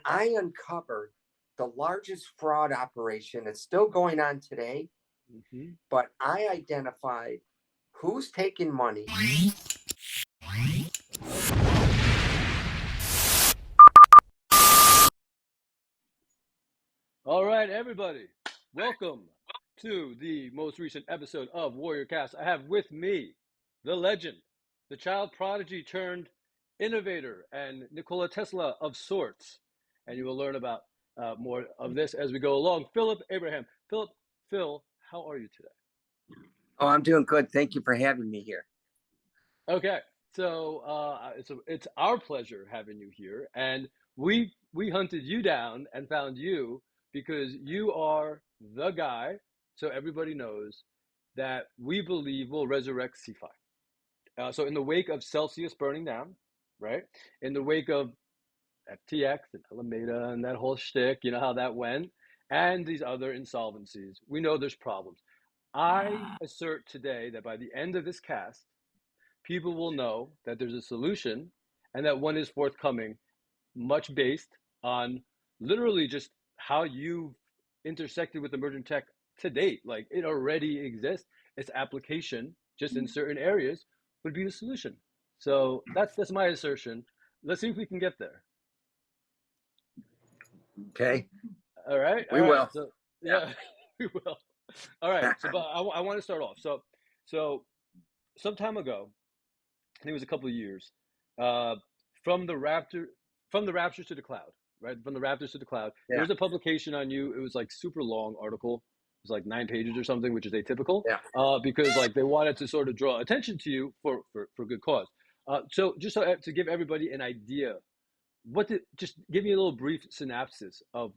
I uncovered the largest fraud operation. It's still going on today, but I identified who's taking money. All right, everybody, welcome to the most recent episode of WarriorCast. I have with me the legend, the child prodigy turned innovator, and Nikola Tesla of sorts. And you will learn about more of this as we go along. Philip Abraham. Phil, how are you today? Oh, I'm doing good. Thank you for having me here. Okay, so it's our pleasure having you here, and we hunted you down and found you because you are the guy, so everybody knows that we believe will resurrect CeFi. So in the wake of Celsius burning down, right? In the wake of FTX and Alameda and that whole shtick, you know how that went, and these other insolvencies, we know there's problems. I assert today that by the end of this cast, people will know that there's a solution and that one is forthcoming, much based on literally just how you've intersected with EmergentTech to date. Like it already exists. Its application, just in certain areas, would be the solution. So that's my assertion. Let's see if we can get there. Okay. All right. We will. So yeah, we will. All right. So, but I want to start off. So some time ago, I think it was a couple of years, from the Raptors to the cloud, right? From the Raptors to the cloud. Yeah. There was a publication on you. It was like super long article. It was like 9 pages or something, which is atypical. Yeah. Because like they wanted to sort of draw attention to you for good cause. So just to give everybody an idea, just give me a little brief synopsis of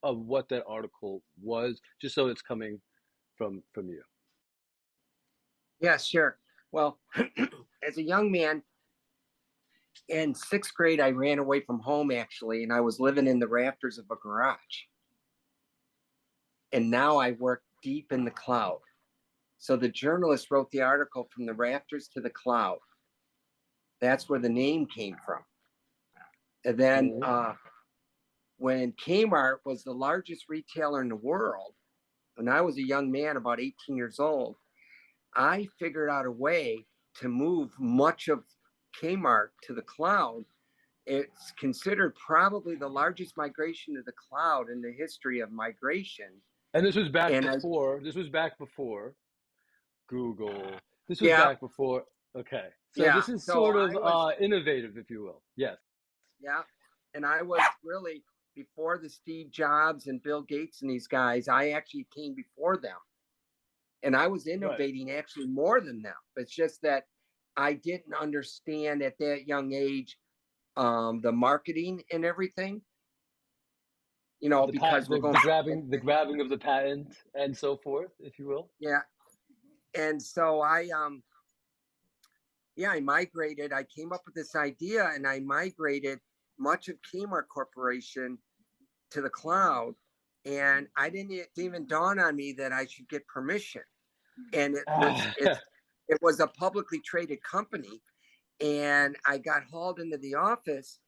what that article was, just so it's coming from you. Yeah, sure. Well, as a young man in 6th grade, I ran away from home actually, and I was living in the rafters of a garage. And now I work deep in the cloud. So the journalist wrote the article From the Rafters to the Cloud. That's where the name came from. And then when Kmart was the largest retailer in the world, when I was a young man, about 18 years old, I figured out a way to move much of Kmart to the cloud. It's considered probably the largest migration to the cloud in the history of migration. And this was back before. This was back before Google. This was back before. Okay, so this is sort of innovative, if you will. Yes. Yeah, and I was really before the Steve Jobs and Bill Gates and these guys. I actually came before them, and I was innovating actually more than them. It's just that I didn't understand at that young age the marketing and everything. You know, because we're going the grabbing of the patent and so forth, if you will. Yeah, and so I migrated. I came up with this idea, and I migrated much of Kmart Corporation to the cloud. And it didn't even dawn on me that I should get permission. And it was a publicly traded company, and I got hauled into the office.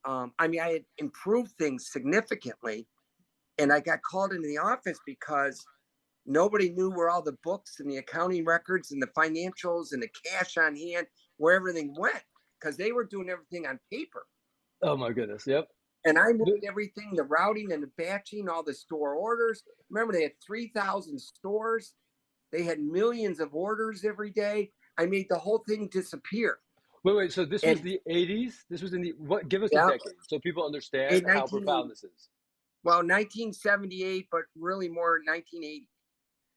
I had improved things significantly, and I got called into the office because nobody knew where all the books and the accounting records and the financials and the cash on hand, where everything went, because they were doing everything on paper. Oh my goodness, yep. And I moved everything, the routing and the batching, all the store orders. Remember, they had 3,000 stores. They had millions of orders every day. I made the whole thing disappear. Wait. So this was the 80s? This was in the, what? Give us the decade so people understand how profound this is. Well, 1978, but really more 1980.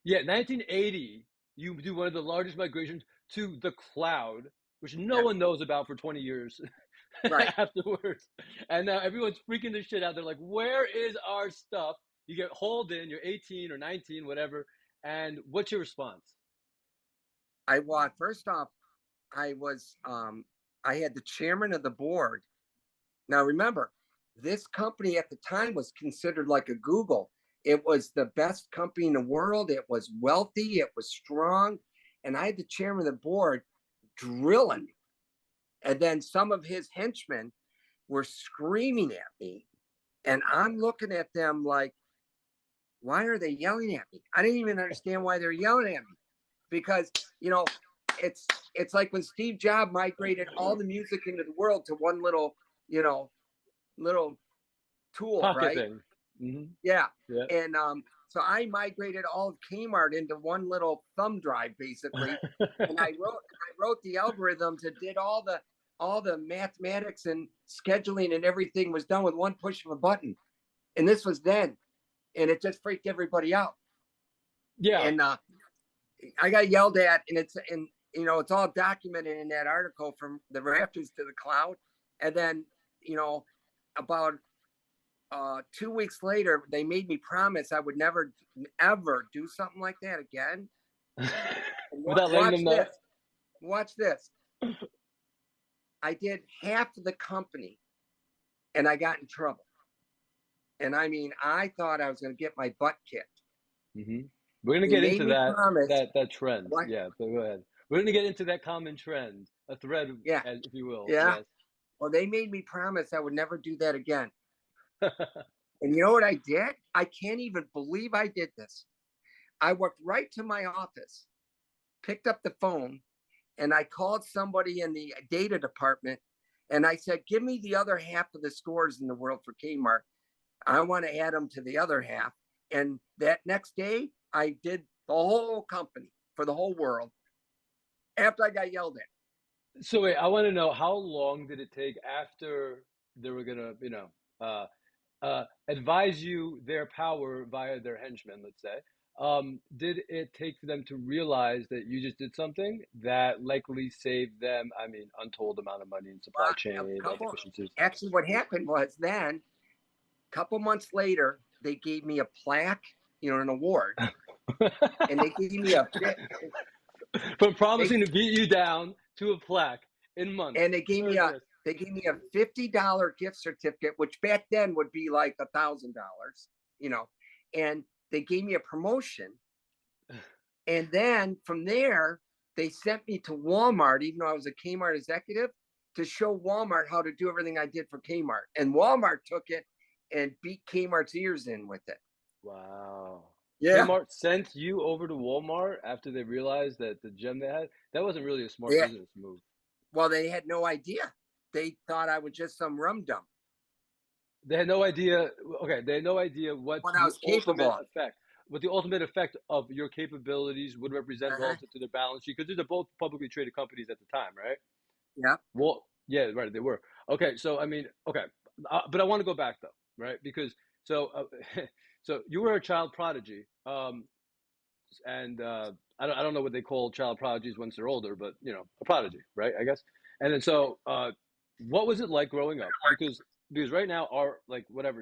Yeah, 1980, you do one of the largest migrations to the cloud, which no one knows about for 20 years afterwards. And now everyone's freaking this shit out. They're like, where is our stuff? You get hauled in, you're 18 or 19, whatever. And what's your response? First off, I had the chairman of the board. Now, remember, this company at the time was considered like a Google. It was the best company in the world. It was wealthy. It was strong. And I had the chairman of the board drilling. And then some of his henchmen were screaming at me. And I'm looking at them like, why are they yelling at me? I didn't even understand why they're yelling at me. Because, you know, it's like when Steve Jobs migrated all the music into the world to one little, you know, little tool, Pocket right? thing. Mm-hmm. Yeah. Yeah. And so I migrated all of Kmart into one little thumb drive, basically. And I wrote the algorithms that did all the mathematics and scheduling, and everything was done with one push of a button. And this was then, and it just freaked everybody out. Yeah. And I got yelled at, and it's all documented in that article, from the rafters to the cloud. And then, about 2 weeks later, they made me promise I would never ever do something like that again. Without letting them know. Watch this. I did half of the company, and I got in trouble. And I mean, I thought I was going to get my butt kicked. Mm-hmm. We're going to get into that trend. What? Yeah, but go ahead. We're going to get into that common trend, a thread, yeah, if you will. Yeah. Yes. Well, they made me promise I would never do that again. And you know what I did? I can't even believe I did this. I walked right to my office, picked up the phone, and I called somebody in the data department, and I said, give me the other half of the stores in the world for Kmart. I want to add them to the other half. And that next day, I did the whole company for the whole world after I got yelled at. So wait, I want to know, how long did it take after they were going to, advise you their power via their henchmen, let's say? Did it take for them to realize that you just did something that likely saved them, I mean, untold amount of money in supply chain efficiencies? Actually, what happened was then, a couple months later, they gave me a plaque, an award. And they gave me from promising to beat you down to a plaque in months. And they gave me a $50 gift certificate, which back then would be like $1,000, and they gave me a promotion. And then from there, they sent me to Walmart, even though I was a Kmart executive, to show Walmart how to do everything I did for Kmart. And Walmart took it and beat Kmart's ears in with it. Wow. Yeah. Kmart sent you over to Walmart after they realized that the gem they had, that wasn't really a smart business move. Well, they had no idea. They thought I was just some rum dump. They had no idea. Okay, they had no idea what I was capable of. What the ultimate effect of your capabilities would represent relative to the balance sheet, because they're both publicly traded companies at the time, right? Yeah. Well, yeah, right. They were. Okay, so I mean, okay, but I want to go back though, right? Because so you were a child prodigy, and I don't know what they call child prodigies once they're older, but a prodigy, right? I guess. And then so, what was it like growing up? Because right now our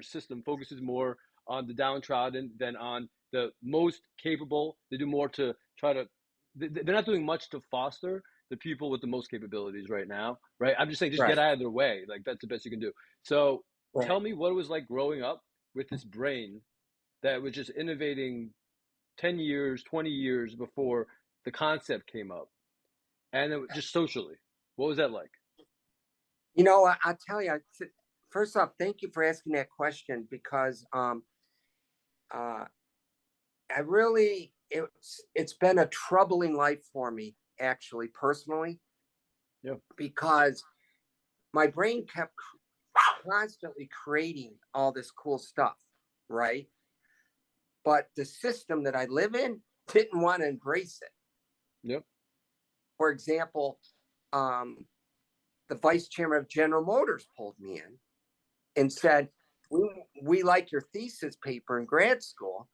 system focuses more on the downtrodden than on the most capable. They do more to try to. They're not doing much to foster the people with the most capabilities right now, right? I'm just saying, just get out of their way. Like, that's the best you can do. So tell me what it was like growing up with this brain that was just innovating 10 years, 20 years before the concept came up. And it was just socially. What was that like? I'll tell you, first off, thank you for asking that question, because it's been a troubling life for me, actually, personally. Yeah. Because my brain kept constantly creating all this cool stuff, right? But the system that I live in didn't want to embrace it. Yep. For example, the vice chairman of General Motors pulled me in and said, we like your thesis paper in grad school,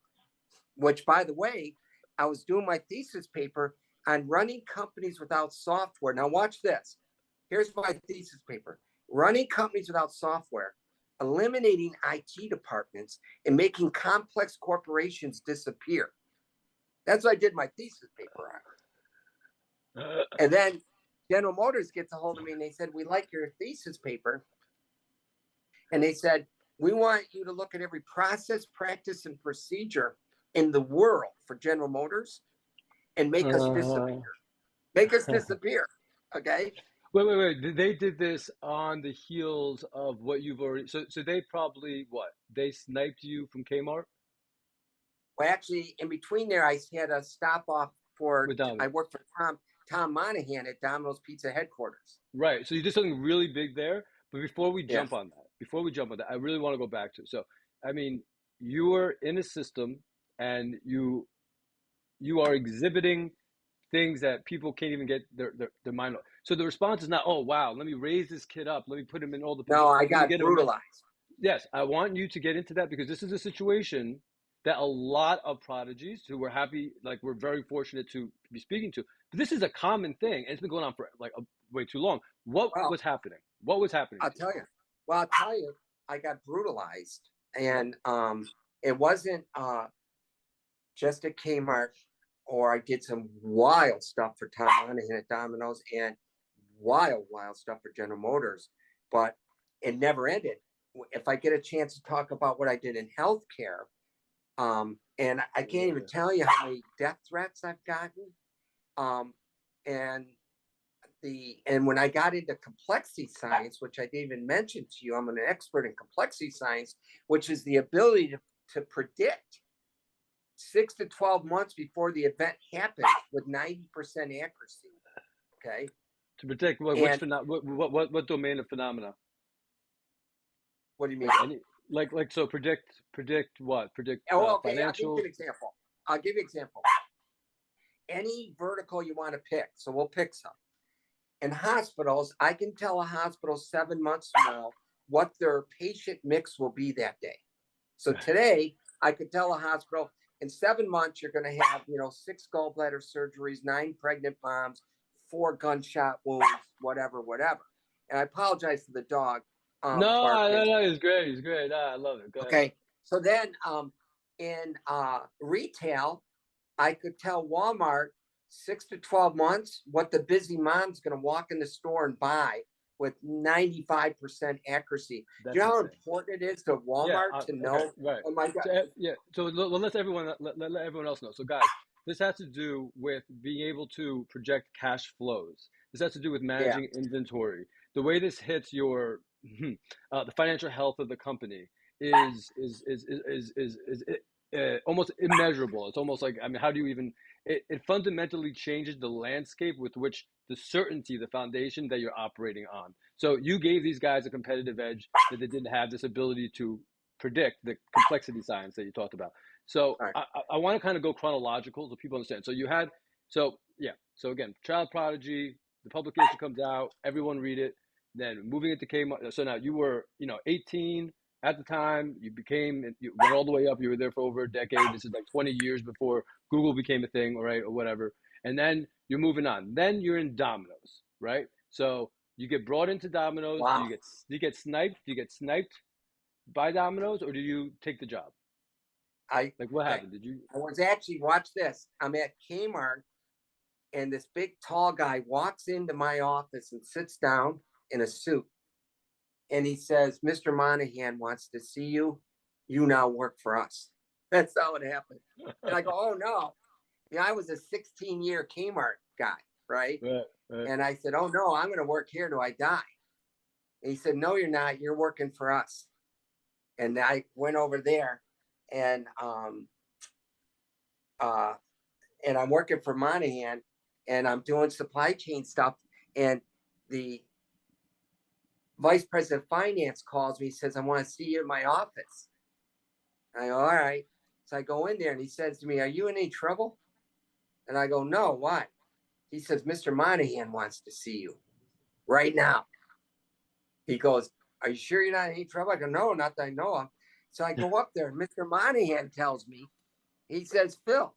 which, by the way, I was doing my thesis paper on running companies without software. Now watch this. Here's my thesis paper. Running companies without software, eliminating IT departments, and making complex corporations disappear. That's what I did my thesis paper on. And then General Motors gets a hold of me and they said, we like your thesis paper. And they said, we want you to look at every process, practice, and procedure in the world for General Motors and make us disappear. Make us disappear. Okay. Wait. They did this on the heels of what you've already. So they probably what? They sniped you from Kmart Well, actually, in between there, I had a stop off for. with I Domino's. worked for Tom Monahan at Domino's Pizza headquarters. Right. So you did something really big there. But Yeah. before we jump on that, I really want to go back to. So, I mean, you were in a system and you are exhibiting things that people can't even get their mind on. So the response is not, oh wow, let me raise this kid up, let me put him in all the No, positions, I let me got get him. brutalized. Yes, I want you to get into that because this is a situation that a lot of prodigies who we're happy, like we're very fortunate to be speaking to. But this is a common thing, and it's been going on for like way too long. What Well, was happening? What was happening I'll to you? tell you. Well, I'll tell you, I got brutalized, and it wasn't just at Kmart, or I did some wild stuff for Tom Monahan at Domino's, and wild stuff for General Motors, but it never ended. If I get a chance to talk about what I did in healthcare, and I can't even tell you how many death threats I've gotten, and and when I got into complexity science, which I didn't even mention to you, I'm an expert in complexity science, which is the ability to predict 6 to 12 months before the event happens with 90% accuracy. Okay. To predict And what domain of phenomena? what do you mean? Like any so predict what? Predict Oh, okay. I'll give you financials. an example. Any vertical you want to pick. So we'll pick some. In hospitals, I can tell a hospital 7 months from now what their patient mix will be that day. So today, I could tell a hospital in 7 months, you're going to have, 6 gallbladder surgeries, 9 pregnant moms, 4 gunshot wounds, whatever. And I apologize to the dog barking. No, he's great. He's great. I love it. Go ahead. Okay. So then in retail, I could tell Walmart 6 to 12 months what the busy mom's going to walk in the store and buy with 95% accuracy. Do you That's know how insane. important it is to Yeah. Walmart to Okay. know? Right. Oh my God. So yeah. So let everyone let everyone else know. So guys, this has to do with being able to project cash flows. This has to do with Yeah. managing inventory. The way this hits your the financial health of the company is almost immeasurable. It's almost like, I mean, how do you even? It fundamentally changes the landscape with which the certainty, the foundation that you're operating on. So you gave these guys a competitive edge that they didn't have, this ability to predict the complexity science that you talked about. So All right. I want to kind of go chronological so people understand. So you had, so yeah, so again, child prodigy, the publication comes out, everyone read it. Then moving into Kmart. So now you were, 18 at the time. You went all the way up. You were there for over a decade. This is like 20 years before Google became a thing, right, or whatever. And then you're moving on. Then you're in Domino's, right? So you get brought into Domino's. Wow. Do you get sniped? Do you get sniped by Domino's, or do you take the job? I Like, what I, happened? Did you? I was actually, watch this. I'm at Kmart, and this big tall guy walks into my office and sits down in a suit, and he says, "Mr. Monahan wants to see you. You now work for us." That's how it happened. And I go, "Oh no." I was a 16-year Kmart guy, right? Right, right. And I said, "Oh no, I'm going to work here till I die." And he said, "No, you're not. You're working for us." And I went over there, and uh, and I'm working for Monahan, and I'm doing supply chain stuff. And the vice president of finance calls me. He says, "I want to see you in my office." I go, "All right." So I go in there, and he says to me, "Are you in any trouble?" And I go, "No, why?" He says, "Mr. Monahan wants to see you right now." He goes, "Are you sure you're not in any trouble?" I go, "No, not that I know of." So I go up there. Mr. Monahan tells me, he says, "Phil,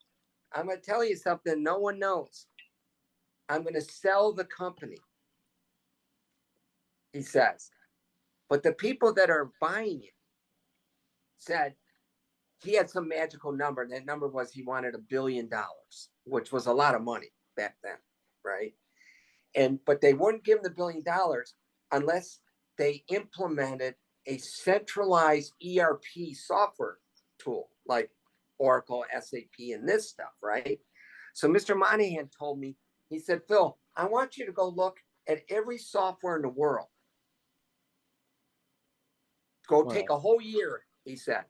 I'm going to tell you something no one knows. I'm going to sell the company," he says. "But the people that are buying it," said, he had some magical number. That number was he wanted $1 billion, which was a lot of money back then, right? But they wouldn't give him the $1 billion unless they implemented a centralized ERP software tool like Oracle, SAP, and this stuff, right? So Mr. Monahan told me, he said, "Phil, I want you to go look at every software in the world. Go take a whole year, he said.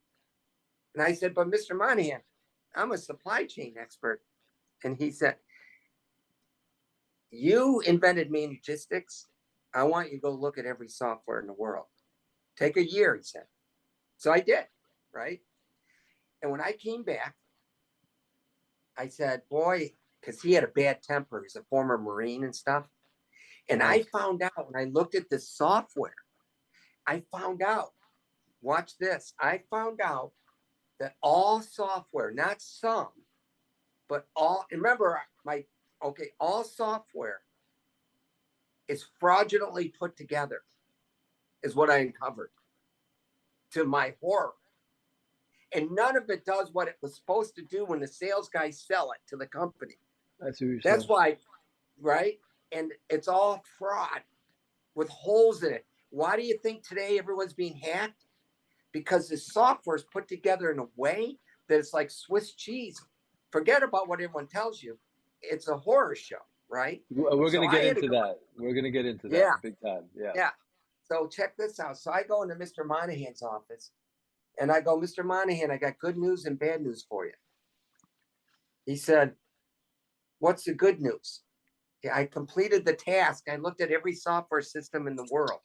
And I said, but Mr. Monahan, I'm a supply chain expert. And he said, you invented Managistics. I want you to go look at every software in the world. Take a year, he said. So I did, right? And when I came back, I said, boy, because he had a bad temper. He's a former Marine and stuff. And Nice. I found out when I looked at the software, I found out, watch this, I found out that all software, not some, but all, remember all software is fraudulently put together, is what I uncovered, to my horror. And none of it does what it was supposed to do when the sales guys sell it to the company. That's why, right? And it's all fraud with holes in it. Why do you think today everyone's being hacked? Because the software is put together in a way that it's like Swiss cheese. Forget about what everyone tells you. It's a horror show, right? We're going to get into that. We're going to get into that big time. Yeah. Yeah. So check this out. So I go into Mr. Monahan's office and I go, Mr. Monahan, I got good news and bad news for you. He said, what's the good news? Yeah, I completed the task. I looked at every software system in the world.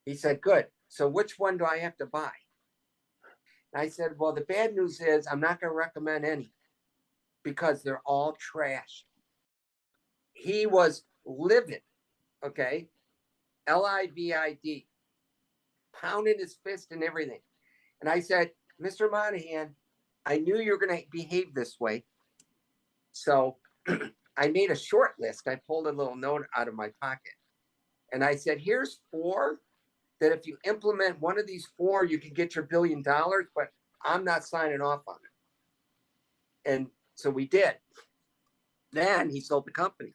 He said, good. So which one do I have to buy? And I said, well, the bad news is I'm not going to recommend any because they're all trash. He was livid, okay? LIVID, pounding his fist and everything. And I said, Mr. Monahan, I knew you were going to behave this way. So I made a short list. I pulled a little note out of my pocket. And I said, here's 4 that if you implement one of these 4, you can get your $1 billion, but I'm not signing off on it. And so we did. Then he sold the company.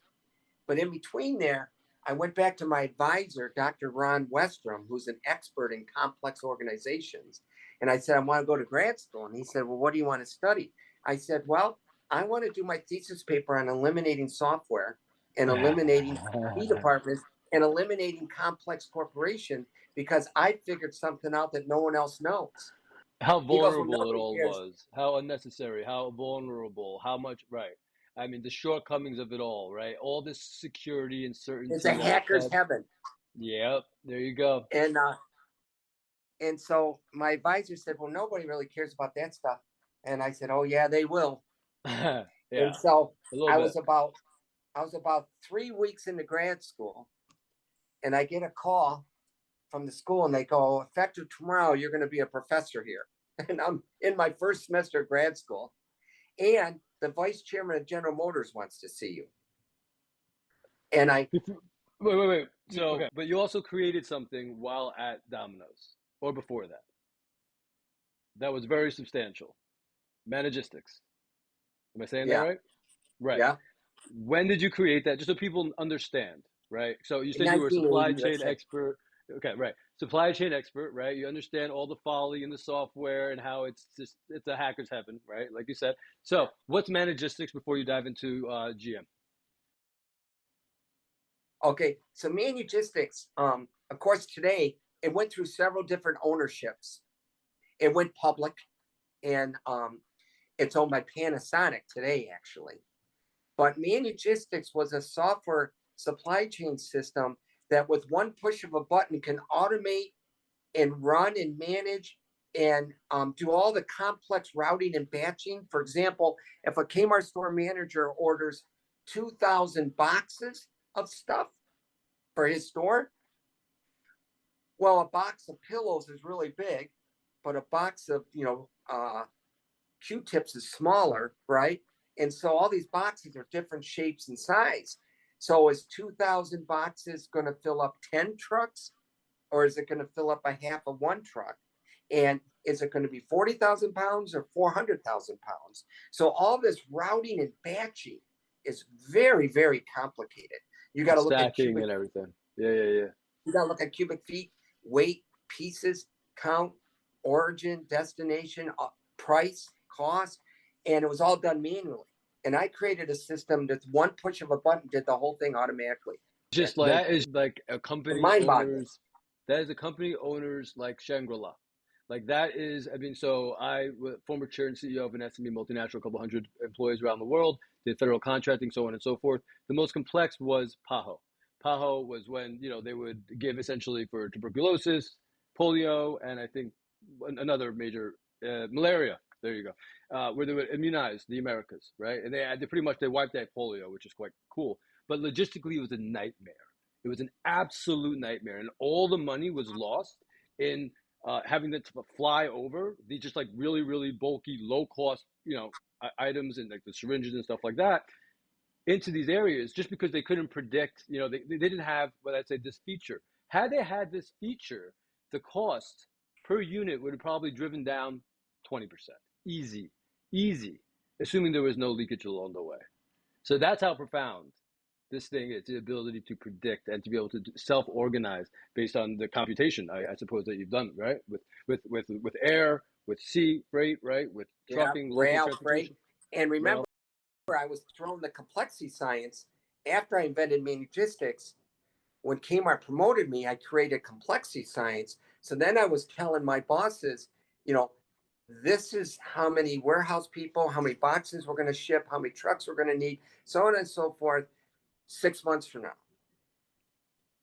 But in between there, I went back to my advisor, Dr. Ron Westrom, who's an expert in complex organizations. And I said, I want to go to grad school. And he said, well, what do you want to study? I said, well, I want to do my thesis paper on eliminating software and eliminating IT departments and eliminating complex corporation because I figured something out that no one else knows. How goes, vulnerable well, it all was, how unnecessary, how vulnerable, how much, right. I mean, the shortcomings of it all, right? All this security and certainty. It's a hacker's heaven. Yep, there you go. And so my advisor said, well, nobody really cares about that stuff. And I said, oh, yeah, they will. Yeah. And so I was about 3 weeks into grad school, and I get a call from the school, and they go, effective tomorrow, you're going to be a professor here. And I'm in my first semester of grad school. And the vice chairman of General Motors wants to see you. And I... Wait. So, okay. But you also created something while at Domino's, or before that. That was very substantial. Managistics. Am I saying that right? Right. Yeah. When did you create that? Just so people understand, right? So you said you were a supply chain expert. Okay, right. Supply chain expert, right? You understand all the folly in the software and how it's a hacker's heaven, right? Like you said. So what's Managistics before you dive into GM? Okay, so Managistics, of course, today it went through several different ownerships. It went public, and it's owned by Panasonic today, actually. But Managistics was a software supply chain system that with one push of a button can automate and run and manage and do all the complex routing and batching. For example, if a Kmart store manager orders 2,000 boxes of stuff for his store, well, a box of pillows is really big, but a box of, Q-tips is smaller, right? And so all these boxes are different shapes and size. So is 2,000 boxes going to fill up 10 trucks, or is it going to fill up a half of one truck? And is it going to be 40,000 pounds or 400,000 pounds? So all this routing and batching is very, very complicated. You got to look at stacking and everything. Yeah. You got to look at cubic feet, weight, pieces, count, origin, destination, price, cost, and it was all done manually. And I created a system that one push of a button did the whole thing automatically. Just like that is like a company mind-boggling. owners. That is a company owners like Shangri-La. Like that is, I mean, so I was former chair and CEO of an SME multinational, a couple hundred employees around the world, did federal contracting, so on and so forth. The most complex was PAHO. PAHO was when, you know, they would give essentially for tuberculosis, polio, and I think another major malaria. There you go. Where they would immunize the Americas, right? And they pretty much they wiped out polio, which is quite cool. But logistically, it was a nightmare. It was an absolute nightmare, and all the money was lost in having to fly over these just like really, really bulky, low cost, you know, items and like the syringes and stuff like that into these areas just because they couldn't predict, you know, they didn't have what I'd say this feature. Had they had this feature, the cost per unit would have probably driven down 20%. Easy, easy, assuming there was no leakage along the way. So that's how profound this thing is, the ability to predict and to be able to self-organize based on the computation, I suppose, that you've done, right? With air, with sea freight, right? With trucking, local rail, transportation. freight. And remember, I was thrown the complexity science after I invented Managistics. When Kmart promoted me, I created complexity science. So then I was telling my bosses, you know, this is how many warehouse people, how many boxes we're going to ship, how many trucks we're going to need, so on and so forth, 6 months from now.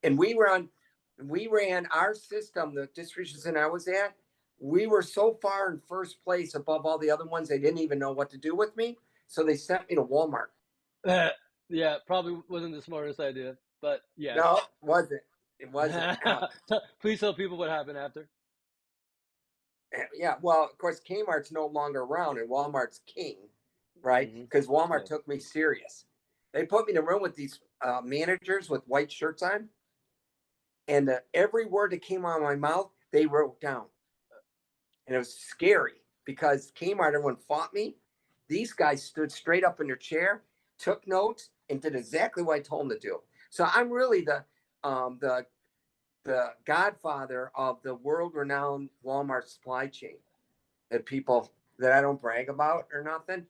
And we ran our system, the distribution center I was at, we were so far in first place above all the other ones, they didn't even know what to do with me. So they sent me to Walmart. Yeah, probably wasn't the smartest idea, but yeah. No, it wasn't. It wasn't. Please tell people what happened after. Yeah, well, of course, Kmart's no longer around and Walmart's king, right? Because Walmart took me serious. They put me in a room with these managers with white shirts on, and every word that came out of my mouth, they wrote down. And it was scary because Kmart, everyone fought me. These guys stood straight up in their chair, took notes, and did exactly what I told them to do. So I'm really the godfather of the world-renowned Walmart supply chain. That people that I don't brag about or nothing,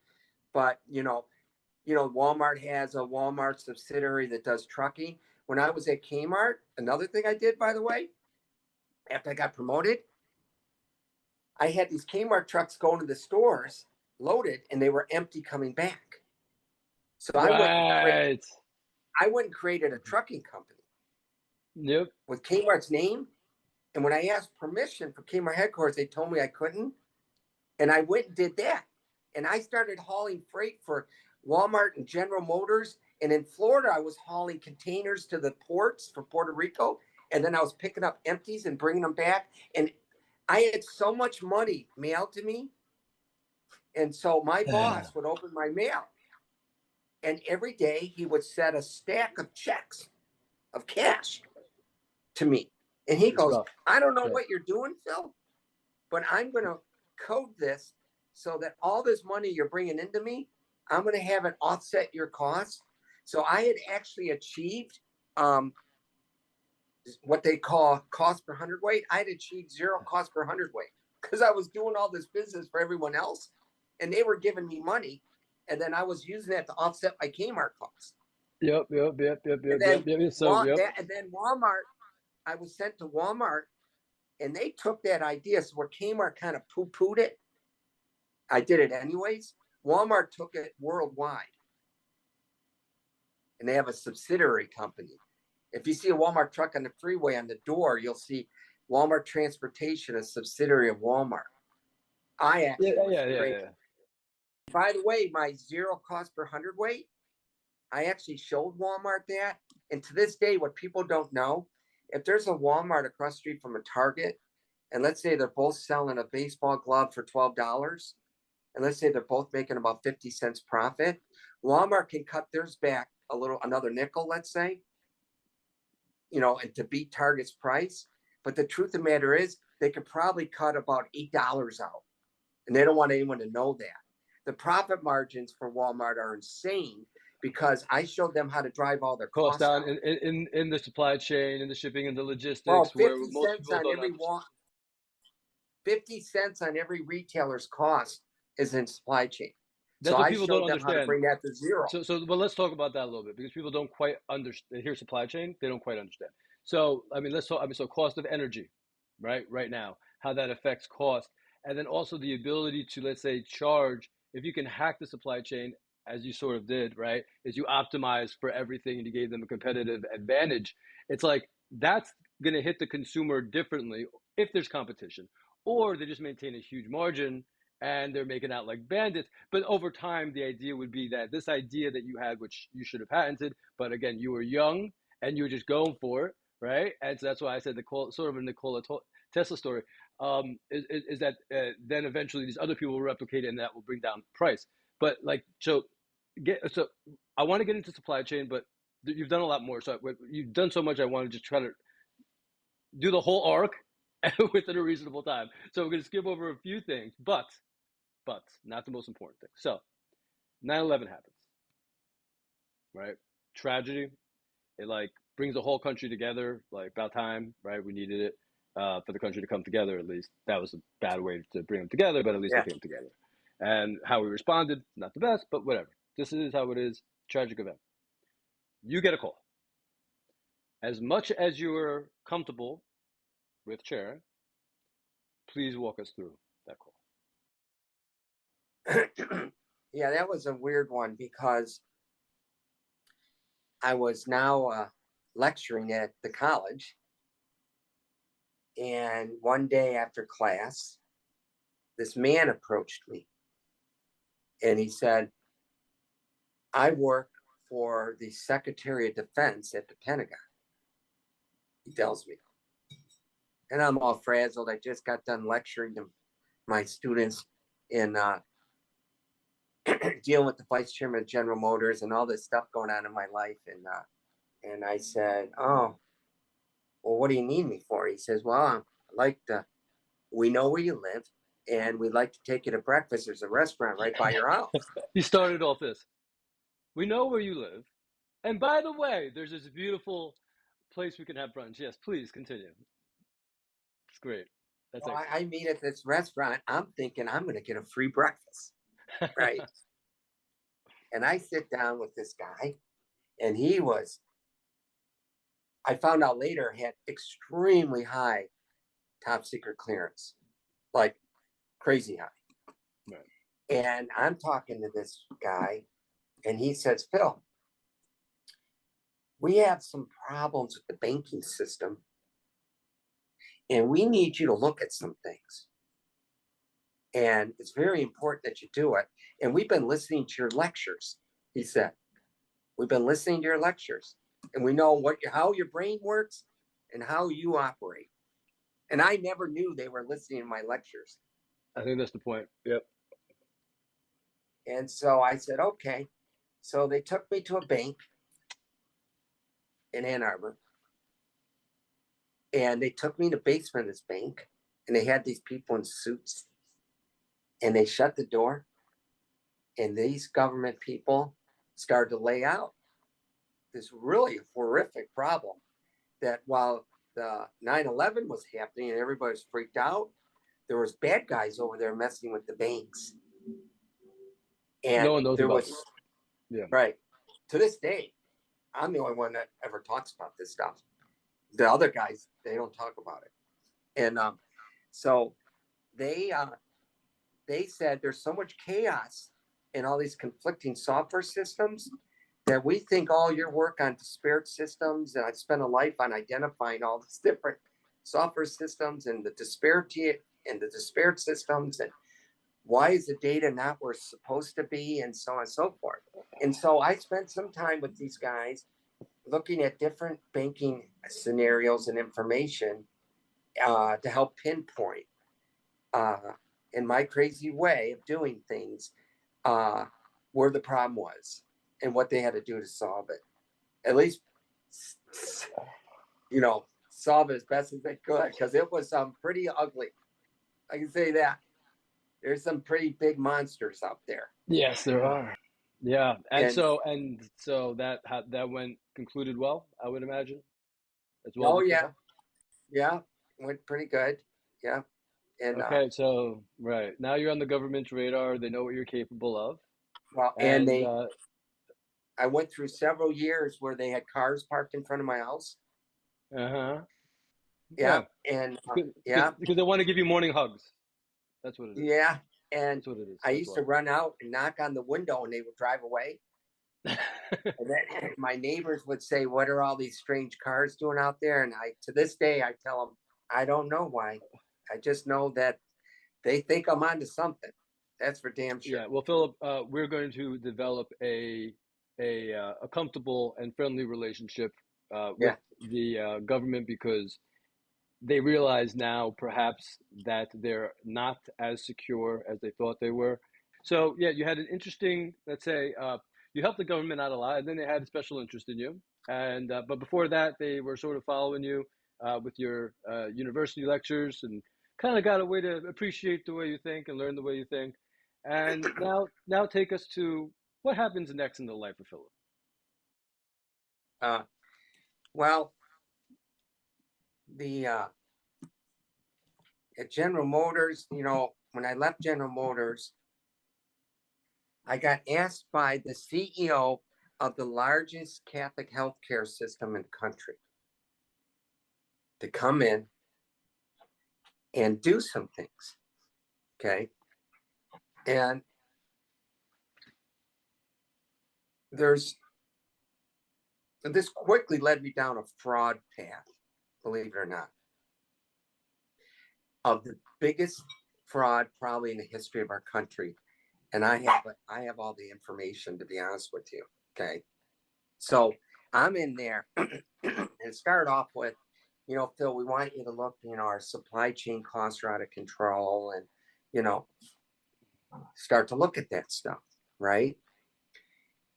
but you know, Walmart has a Walmart subsidiary that does trucking. When I was at Kmart, another thing I did, by the way, after I got promoted, I had these Kmart trucks going to the stores loaded and they were empty coming back. So I went and created a trucking company. Yep. With Kmart's name. And when I asked permission for Kmart headquarters, they told me I couldn't. And I went and did that. And I started hauling freight for Walmart and General Motors. And in Florida, I was hauling containers to the ports for Puerto Rico. And then I was picking up empties and bringing them back. And I had so much money mailed to me. And so my boss would open my mail. And every day he would set a stack of checks of cash to me. And he goes, I don't know what you're doing, Phil, but I'm going to code this so that all this money you're bringing into me, I'm going to have it offset your costs. So I had actually achieved what they call cost per hundredweight. I had achieved zero cost per hundredweight because I was doing all this business for everyone else and they were giving me money. And then I was using that to offset my Kmart costs. Yep. And then Walmart, I was sent to Walmart and they took that idea. So where Kmart kind of poo-pooed it, I did it anyways. Walmart took it worldwide. And they have a subsidiary company. If you see a Walmart truck on the freeway on the door, you'll see Walmart Transportation, a subsidiary of Walmart. I actually yeah. By the way, my zero cost per hundredweight, I actually showed Walmart that. And to this day, what people don't know, if there's a Walmart across the street from a Target, and let's say they're both selling a baseball glove for $12, and let's say they're both making about 50 cents profit, Walmart can cut theirs back another nickel, let's say, you know, and to beat Target's price. But the truth of the matter is, they could probably cut about $8 out. And they don't want anyone to know that. The profit margins for Walmart are insane because I showed them how to drive all their costs down out. in the supply chain, in the shipping and the logistics. Well, 50 where most cents on every 50 cents on every retailer's cost is in supply chain. So That's what I people don't showed them how to understand. bring that to zero. But let's talk about that a little bit because people don't quite understand. Here's supply chain; they don't quite understand. So I mean, let's talk. I mean, so cost of energy, right now, how that affects cost, and then also the ability to, let's say, charge. If you can hack the supply chain, as you sort of did, right, is you optimize for everything and you gave them a competitive advantage. It's like that's going to hit the consumer differently if there's competition, or they just maintain a huge margin and they're making out like bandits. But over time, the idea would be that this idea that you had, which you should have patented, but again, you were young and you were just going for it, right? And so that's why I said sort of a Nikola Tesla story, is that then eventually these other people will replicate it and that will bring down price. But like, so I want to get into supply chain, but you've done a lot more. So you've done so much. I want to just try to do the whole arc within a reasonable time. So we're going to skip over a few things, but not the most important thing. So 9/11 happens, right? Tragedy. It like brings the whole country together, like about time, right? We needed it for the country to come together, at least. That was a bad way to bring them together, but at least Yeah. they came together. And how we responded, not the best, but whatever. This is how it is. Tragic event. You get a call. As much as you're comfortable with sharing, please walk us through that call. Yeah, that was a weird one because I was now lecturing at the college. And one day after class, this man approached me and he said, I work for the Secretary of Defense at the Pentagon. He tells me. And I'm all frazzled. I just got done lecturing to my students in dealing with the vice chairman of General Motors and all this stuff going on in my life. And I said, oh, well, what do you need me for? He says, well, we know where you live and we'd like to take you to breakfast. There's a restaurant right by your house. He started off this. We know where you live. And by the way, there's this beautiful place we can have brunch. Yes, please continue. It's great. That's So I meet at this restaurant. I'm thinking I'm going to get a free breakfast, right? And I sit down with this guy, and I found out later, had extremely high top secret clearance, like crazy high. Right. And I'm talking to this guy, and he says, Phil, we have some problems with the banking system, and we need you to look at some things. And it's very important that you do it. And we've been listening to your lectures, he said. We've been listening to your lectures, and we know how your brain works and how you operate. And I never knew they were listening to my lectures. I think that's the point. Yep. And so I said, okay. So they took me to a bank in Ann Arbor. And they took me to the basement of this bank. And they had these people in suits. And they shut the door. And these government people started to lay out this really horrific problem that while the 9/11 was happening and everybody was freaked out, there was bad guys over there messing with the banks. And no one knows there about was, this. Yeah. right. To this day, I'm the only one that ever talks about this stuff. The other guys, they don't talk about it. And so they said there's so much chaos in all these conflicting software systems that we think all your work on disparate systems, and I've spent a life on identifying all these different software systems and the disparity and the disparate systems, and why is the data not where it's supposed to be, and so on and so forth. And so I spent some time with these guys looking at different banking scenarios and information to help pinpoint in my crazy way of doing things where the problem was and what they had to do to solve it. At least, solve it as best as they could, because it was pretty ugly. I can say that. There's some pretty big monsters out there. Yes, there are. Yeah, and And so that went concluded well, I would imagine, as well. oh yeah, went pretty good. Yeah, and Okay, so right now you're on the government's radar. They know what you're capable of. Well, and And I went through several years where they had cars parked in front of my house. uh-huh. Yeah, Yeah, and because they want to give you morning hugs. That's what it is. yeah, and That's what it is. I That's used to run out and knock on the window, and they would drive away. why. And then my neighbors would say, "What are all these strange cars doing out there?" And to this day, I tell them, I don't know why. I just know that they think I'm onto something. That's for damn sure. Yeah, well, Philip, we're going to develop a comfortable and friendly relationship with Yeah. the government because they realize now perhaps that they're not as secure as they thought they were. So yeah, you had an interesting, let's say, you helped the government out a lot, and then they had a special interest in you. And but before that, they were sort of following you with your university lectures and kind of got a way to appreciate the way you think and learn the way you think. And now take us to what happens next in the life of Philip. Well, the at General Motors, when I left General Motors, I got asked by the CEO of the largest Catholic healthcare system in the country to come in and do some things. Okay. And this quickly led me down a fraud path, believe it or not, of the biggest fraud probably in the history of our country. And I have all the information, to be honest with you. Okay. So I'm in there and start off with, Phil, we want you to look, our supply chain costs are out of control, and, start to look at that stuff. Right.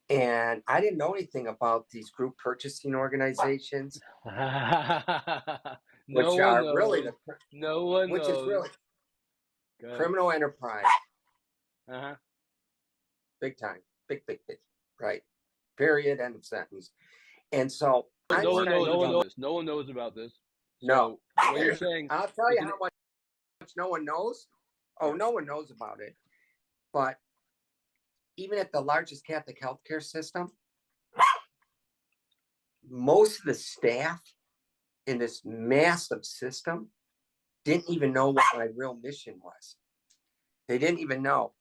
And I didn't know anything about these group purchasing organizations, No which one are really knows. No one which is knows. really Go ahead. criminal enterprise, Uh-huh. big time, big, big, big, right? Period. End of sentence. And so No one knows about this. No one knows about this. No, So what you're saying I'll tell is you how much no one knows. Oh, no one knows about it. But even at the largest Catholic healthcare system, most of the staff in this massive system didn't even know what my real mission was. They didn't even know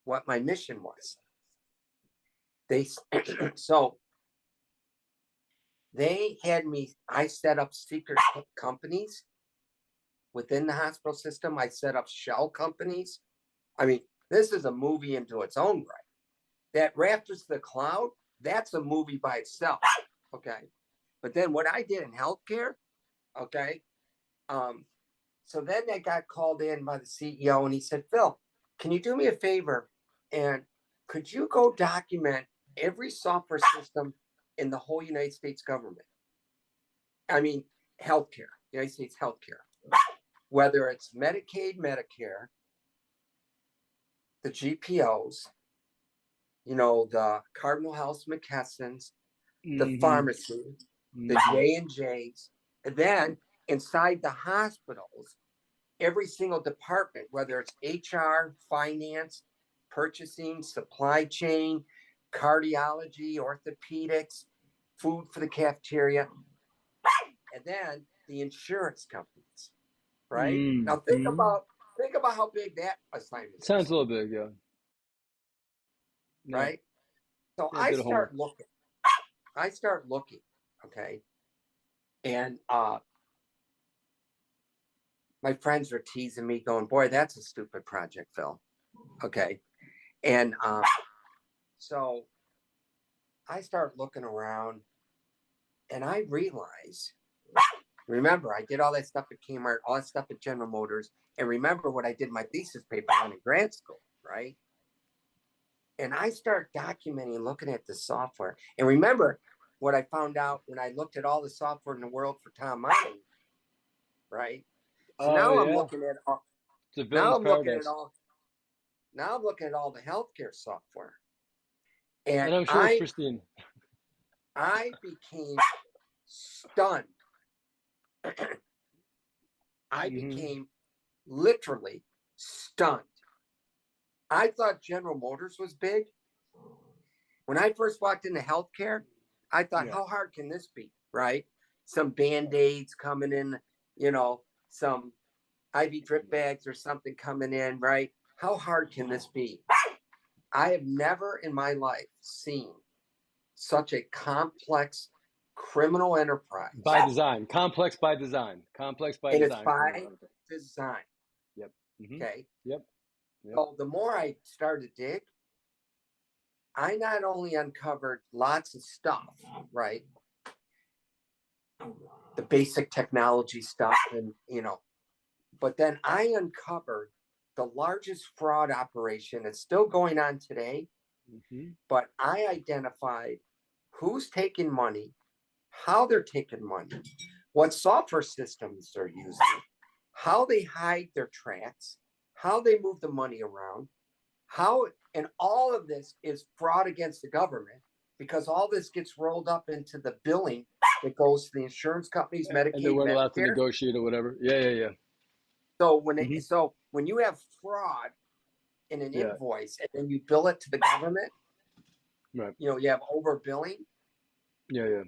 what my mission was. So they had me, I set up secret companies within the hospital system. I set up shell companies. I mean, this is a movie into its own right. That Rafters to the Cloud, that's a movie by itself. Okay. But then what I did in healthcare, okay. So then I got called in by the CEO and he said, Phil, can you do me a favor? And could you go document every software system in the whole United States government? I mean, healthcare, United States healthcare, whether it's Medicaid, Medicare, the GPOs, the Cardinal Health McKesson's, the pharmacy, the J&J's, and then inside the hospitals, every single department, whether it's HR, finance, purchasing, supply chain, cardiology, orthopedics, food for the cafeteria, and then the insurance companies, right? Now think about how big that assignment is. Sounds a little big, yeah. Right? So Yeah, I bit of homework. start looking, okay? And my friends are teasing me, going, boy, that's a stupid project, Phil. Okay. And so I start looking around and I realize, remember, I did all that stuff at Kmart, all that stuff at General Motors, and remember what I did my thesis paper on in grad school, right? And I start documenting, looking at the software. And remember what I found out when I looked at all the software in the world for Tom Monahan, right? So now I'm looking at all. It's a Now villain's I'm looking paradise. at all. Now I'm looking at all the healthcare software, and And I'm sure it's pristine. I became stunned. I became literally stunned I thought General Motors was big. When I first walked into healthcare, I thought, Yeah. how hard can this be? Right? Some Band-Aids coming in, some IV drip bags or something coming in, right? How hard can this be? I have never in my life seen such a complex criminal enterprise. By design, complex by design, complex by And it's design. by design. Yep. Mm-hmm. Okay. Yep. So the more I started to dig, I not only uncovered lots of stuff, right? The basic technology stuff, and but then I uncovered the largest fraud operation. It's still going on today, but I identified who's taking money, how they're taking money, what software systems they're using, how they hide their tracks, how they move the money around, and all of this is fraud against the government because all this gets rolled up into the billing that goes to the insurance companies, Medicaid, and they weren't allowed to Medicare. negotiate or whatever. Yeah. So when you have fraud in an invoice and then you bill it to the government, right? You have overbilling. Yeah.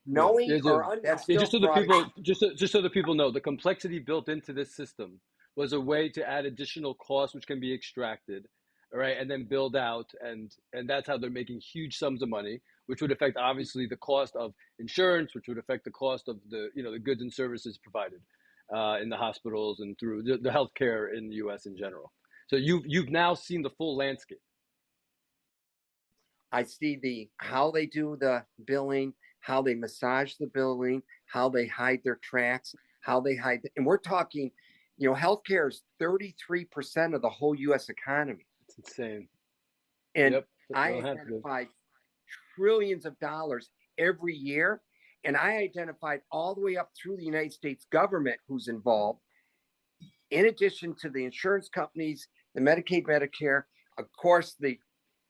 Knowing or that's still just so fraud. the people, just so the people know, the complexity built into this system was a way to add additional costs which can be extracted, all right, and then build out, and that's how they're making huge sums of money, which would affect obviously the cost of insurance, which would affect the cost of the goods and services provided in the hospitals and through the healthcare in the U.S. in general. So you've now seen the full landscape. I see how they do the billing, how they massage the billing, how they hide their tracks, how they hide, and we're talking, healthcare is 33% of the whole U.S. economy. It's insane. And I identified trillions of dollars every year, and I identified all the way up through the United States government who's involved, in addition to the insurance companies, the Medicaid, Medicare, of course,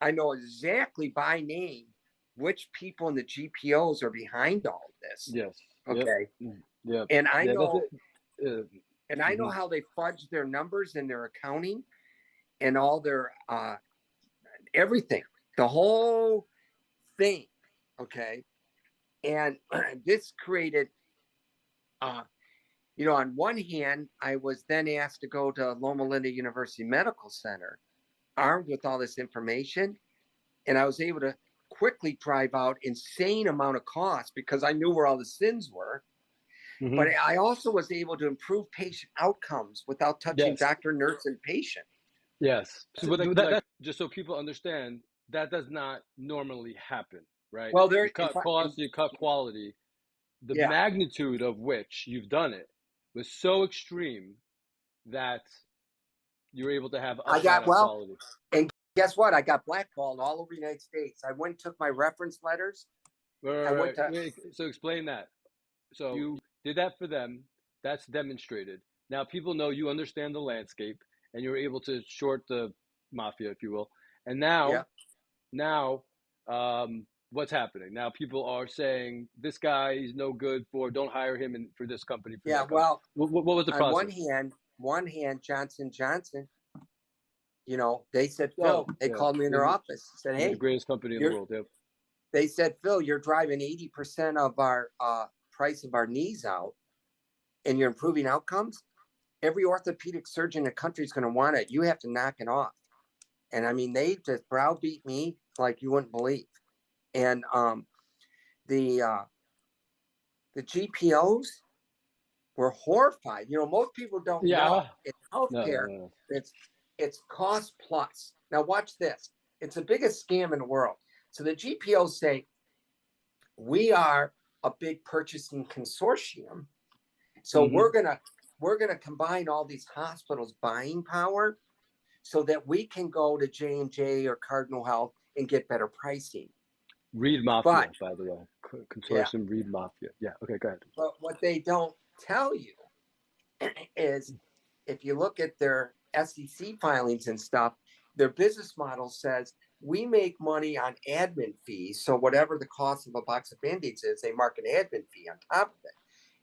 I know exactly by name which people in the GPOs are behind all of this. Yes. Okay. Yep. And I know, and I know how they fudge their numbers and their accounting and all their everything, the whole thing. Okay. And this created, on one hand, I was then asked to go to Loma Linda University Medical Center, armed with all this information, and I was able to quickly drive out insane amount of costs because I knew where all the sins were. But I also was able to improve patient outcomes without touching doctor, nurse, and patient. Yes. So just so people understand, that does not normally happen, right? Well, you cut costs, you cut quality. The magnitude of which you've done it was so extreme that you were able to have quality. And guess what? I got blackballed all over the United States. I went and took my reference letters. Right. So explain that. So you did that for them. That's demonstrated. Now people know you understand the landscape, and you're able to short the mafia, if you will. And now, what's happening? Now people are saying this guy is no good don't hire him for this company. What was the process? On one hand, Johnson Johnson, they said, Phil, they called me in their office, said, hey, the greatest company in the world. Yep. They said, Phil, you're driving 80% of our price of our knees out, and you're improving outcomes. Every orthopedic surgeon in the country is going to want it. You have to knock it off. And I mean, they just browbeat me like you wouldn't believe. And the GPOs were horrified. Most people don't know. In healthcare, it's cost plus. Now watch this. It's the biggest scam in the world. So the GPOs say, we are a big purchasing consortium. So we're gonna combine all these hospitals' buying power so that we can go to J&J or Cardinal Health and get better pricing. Reed Mafia, by the way. Consortium Reed Mafia. Yeah, okay, go ahead. But what they don't tell you is if you look at their SEC filings and stuff, their business model says we make money on admin fees. So whatever the cost of a box of Band-Aids is, they mark an admin fee on top of it.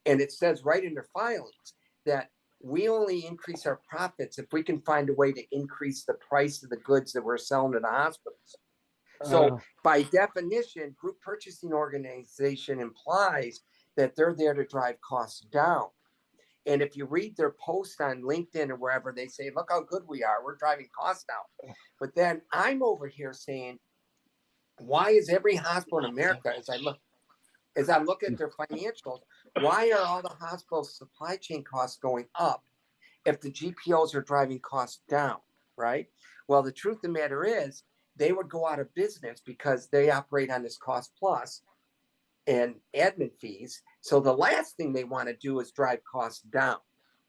And it says right in their filings that we only increase our profits if we can find a way to increase the price of the goods that we're selling to the hospitals. So by definition, group purchasing organization implies that they're there to drive costs down. And if you read their posts on LinkedIn or wherever, they say, look how good we are. We're driving costs down. But then I'm over here saying, why is every hospital in America, as I look at their financials, why are all the hospitals' supply chain costs going up if the GPOs are driving costs down, right? Well, the truth of the matter is they would go out of business because they operate on this cost plus and admin fees. So the last thing they want to do is drive costs down,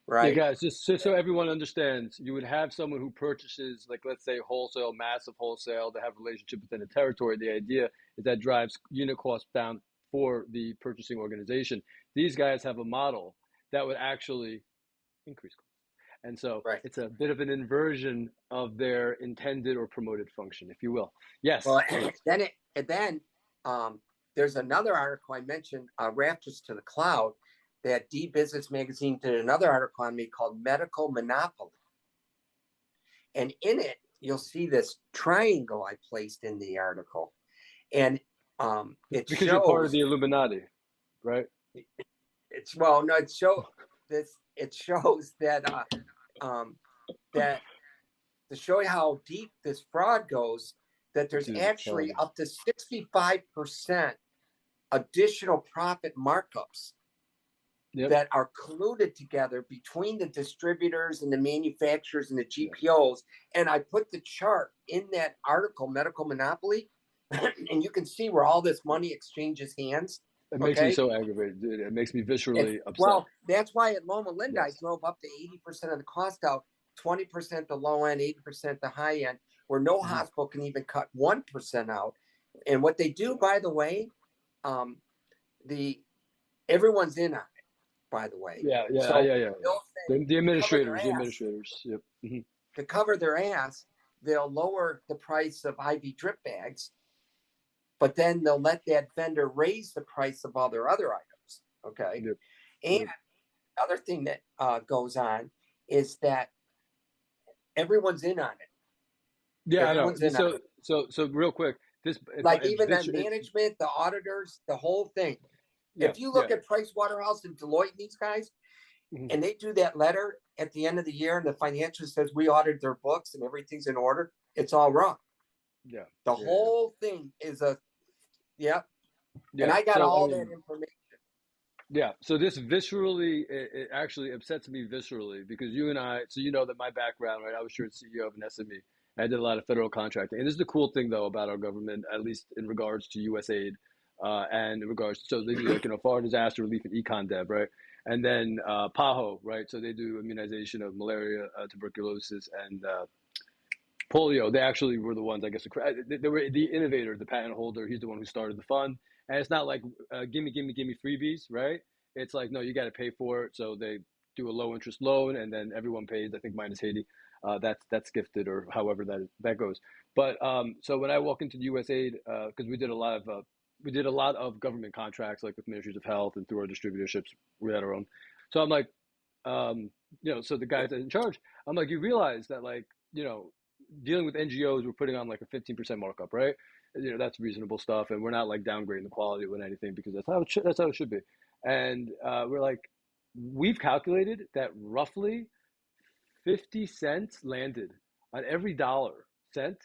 Yeah, right? guys, just so everyone understands, you would have someone who purchases, like, let's say, wholesale, massive wholesale, they have a relationship within a territory. The idea is that drives unit costs down for the purchasing organization. These guys have a model that would actually increase costs. And so Right. it's a bit of an inversion of their intended or promoted function, if you will. Yes. Well, then there's another article I mentioned, Rafters to the Cloud, that D-Business Magazine did another article on me called Medical Monopoly. And in it, you'll see this triangle I placed in the article. And it Because shows, you're part of the Illuminati, right? it shows that that to show you how deep this fraud goes, that there's actually up to 65% additional profit markups that are colluded together between the distributors and the manufacturers and the GPOs. And I put the chart in that article, Medical Monopoly, and you can see where all this money exchanges hands. It makes me so aggravated, dude. It makes me viscerally upset. Well, that's why at Loma Linda, I drove up to 80% of the cost out, 20% the low end, 80% the high end, where no hospital can even cut 1% out. And what they do, by the way, everyone's in on it. By the way, yeah. The administrators. Yep. To cover their ass, they'll lower the price of IV drip bags, but then they'll let that vendor raise the price of all their other items. Okay. Yep. And the other thing that goes on is that everyone's in on it. Yeah, I know. So real quick, even the management, the auditors, the whole thing. If you look at Price Waterhouse and Deloitte, these guys, and they do that letter at the end of the year, and the financial says we audited their books and everything's in order, it's all wrong. Yeah. The whole thing is and I got all that information. Yeah. So this viscerally, it actually upsets me viscerally because you and I, so you know that my background, right? I was sure CEO of an SME. I did a lot of federal contracting. And this is the cool thing, though, about our government, at least in regards to USAID and in regards to, so they do like, foreign disaster relief and econ dev, right? And then PAHO, right? So they do immunization of malaria, tuberculosis, and polio. They actually were the ones, I guess, they were the innovator, the patent holder. He's the one who started the fund. And it's not like, gimme freebies, right? It's like, no, you got to pay for it. So they do a low interest loan and then everyone pays, I think minus Haiti. That's gifted or however that goes. But so when I walk into the USAID, because we did a lot of government contracts, like with ministries of health and through our distributorships, we had our own. So I'm like, so the guys in charge, I'm like, you realize that, like, dealing with NGOs, we're putting on like a 15% markup, right? That's reasonable stuff, and we're not like downgrading the quality with anything because that's how it should be. And we're like, we've calculated that roughly 50 cents landed on every dollar sent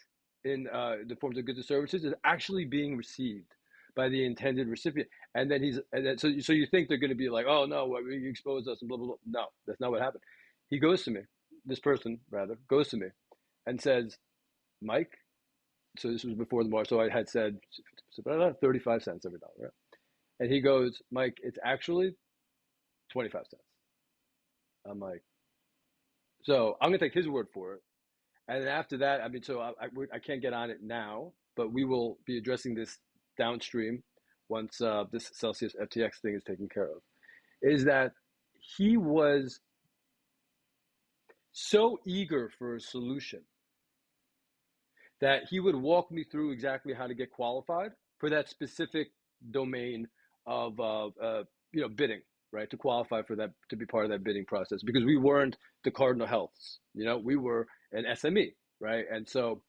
in the forms of goods and services is actually being received by the intended recipient. And then so you think they're going to be like, oh no, you exposed us and blah blah blah. No, that's not what happened. He goes to me, this person rather goes to me, and says, Mike. So this was before the March. So I had said 35 cents every dollar, right? And he goes, Mike, it's actually 25 cents. I'm like, so I'm gonna take his word for it. And then after that, I mean, so I can't get on it now, but we will be addressing this downstream once this Celsius FTX thing is taken care of. Is that he was so eager for a solution that he would walk me through exactly how to get qualified for that specific domain of bidding, right, to qualify for that, to be part of that bidding process, because we weren't the Cardinal Healths, we were an SME, right? And so,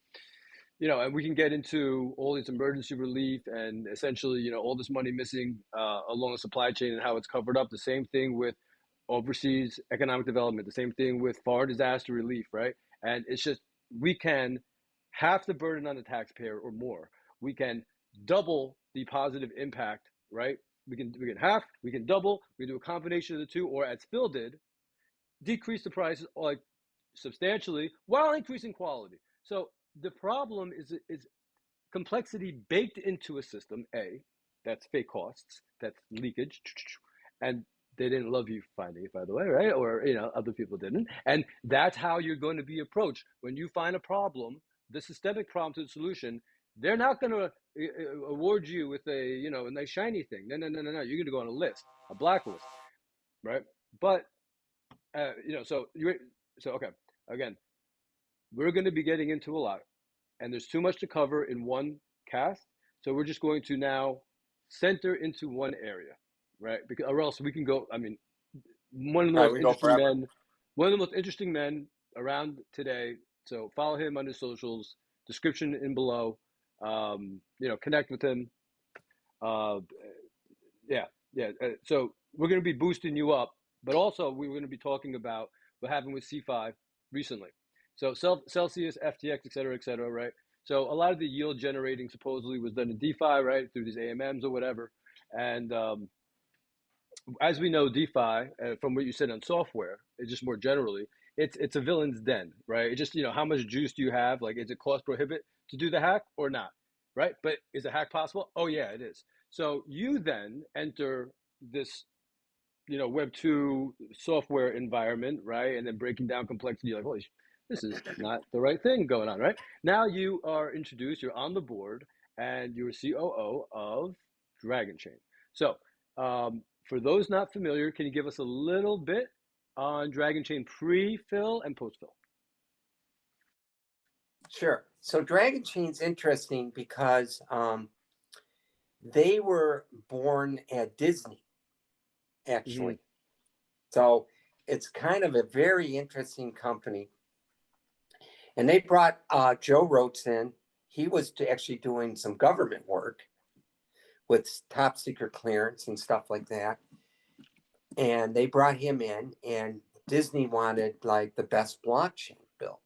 and we can get into all this emergency relief and essentially, all this money missing along the supply chain and how it's covered up. The same thing with overseas economic development, the same thing with foreign disaster relief, right? And it's just, we can half the burden on the taxpayer or more. We can double the positive impact, right? We can half, we can double, we can do a combination of the two, or as Phil did, decrease the prices like substantially while increasing quality. So the problem is complexity baked into a system, that's fake costs, that's leakage, and they didn't love you finding it, by the way, right? Or, other people didn't. And that's how you're going to be approached. When you find a problem, the systemic problem to the solution, they're not going to award you with a nice shiny thing. No. You're going to go on a list, a blacklist, right? But, so okay. Again, we're going to be getting into a lot, and there's too much to cover in one cast. So we're just going to now center into one area, right? Because, or else we can go. I mean, one of the most interesting men around today. So follow him on his socials. Description in below. Connect with him. So we're going to be boosting you up, but also we're going to be talking about what happened with C5 recently. So Celsius, FTX, et cetera, right? So a lot of the yield generating supposedly was done in DeFi, right, through these AMMs or whatever. And as we know, DeFi, from what you said on software, it's just more generally, it's a villain's den, right? It's just, how much juice do you have? Like, is it cost prohibit to do the hack or not, right? But is a hack possible? Oh, yeah, it is. So you then enter this, Web 2 software environment, right? And then breaking down complexity, like, holy, this is not the right thing going on, right? Now you are introduced, you're on the board, and you're COO of Dragon Chain. So for those not familiar, can you give us a little bit on Dragon Chain pre-fill and post-fill? Sure. So Dragon Chain's interesting because they were born at Disney, actually. Mm-hmm. So it's kind of a very interesting company. And they brought Joe Rotes in. He was actually doing some government work with top secret clearance and stuff like that. And they brought him in, and Disney wanted like the best blockchain built.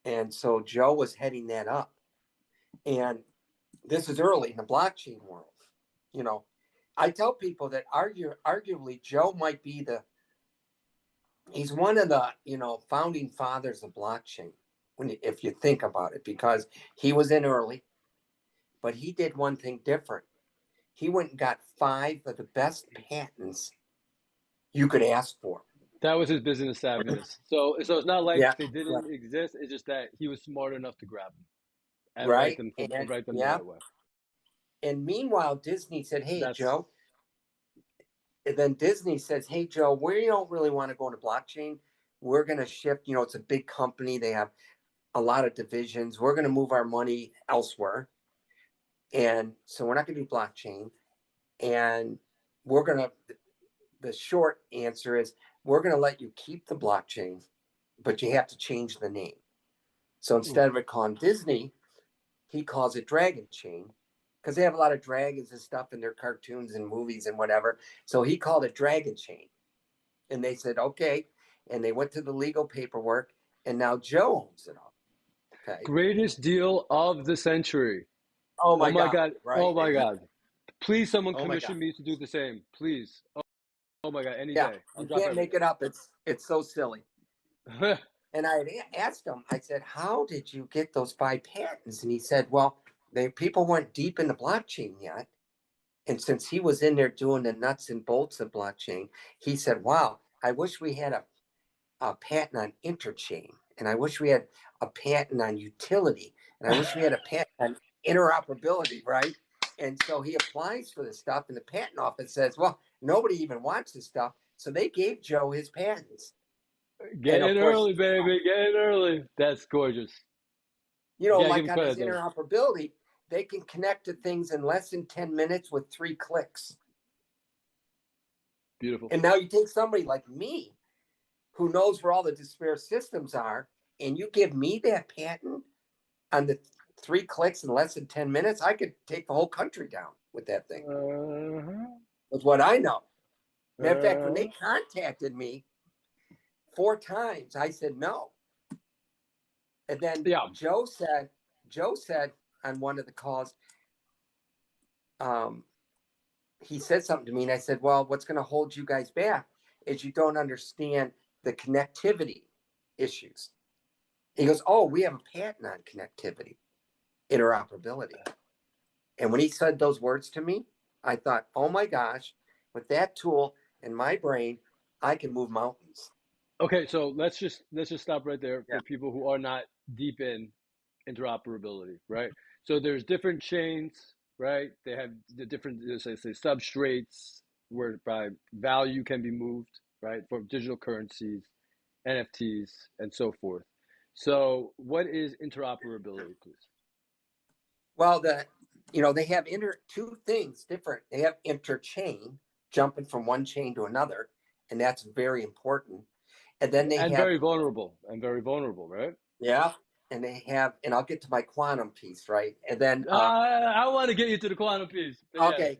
And so Joe was heading that up. And this is early in the blockchain world. I tell people that arguably Joe might be he's one of the, founding fathers of blockchain, if you think about it, because he was in early, but he did one thing different. He went and got 5 of the best patents you could ask for. That was his business savviness. So it's not like they didn't exist. It's just that he was smart enough to grab them and write them the right way. And meanwhile, Disney said, "Hey, Joe." And then Disney says, "Hey, Joe, we don't really want to go into blockchain. We're going to shift. It's a big company. They have a lot of divisions. We're going to move our money elsewhere. And so we're not going to do blockchain. And the short answer is, we're going to let you keep the blockchain, but you have to change the name. So instead of it calling Disney, he calls it Dragon Chain, because they have a lot of dragons and stuff in their cartoons and movies and whatever. So he called it Dragon Chain. And they said, okay. And they went to the legal paperwork, and now Joe owns it all. Okay. Greatest deal of the century. Oh my God. Right. Oh my God. Please, someone commission me to do the same. Please. Oh my God. Any day. You can't make it up. It's so silly. And I asked him, I said, how did you get those 5 patents? And he said, well, people weren't deep in the blockchain yet. And since he was in there doing the nuts and bolts of blockchain, he said, wow, I wish we had a patent on interchain. And I wish we had a patent on utility. And I wish we had a patent on interoperability, right? And so he applies for this stuff, and the patent office says, well, nobody even wants this stuff. So they gave Joe his patents. Get in early, baby. Get in early. That's gorgeous. Like on his interoperability, they can connect to things in less than 10 minutes with 3 clicks. Beautiful. And now you take somebody like me who knows where all the disparate systems are, and you give me that patent on the 3 clicks in less than 10 minutes, I could take the whole country down with that thing. With what I know. Matter of fact, when they contacted me 4 times, I said no. And then Joe said on one of the calls, he said something to me, and I said, well, what's going to hold you guys back is you don't understand the connectivity issues. He goes, oh, we have a patent on connectivity, interoperability. And when he said those words to me, I thought, oh my gosh, with that tool in my brain, I can move mountains. Okay, so let's just stop right there for people who are not deep in interoperability, right? So there's different chains, right? They have the different, say, substrates whereby value can be moved, right, for digital currencies, NFTs, and so forth. So what is interoperability, please? Well, they have two things different. They have interchain, jumping from one chain to another, and that's very important. And then they have very vulnerable, right? Yeah. And they have, and I'll get to my quantum piece, right? And then I want to get you to the quantum piece. Okay.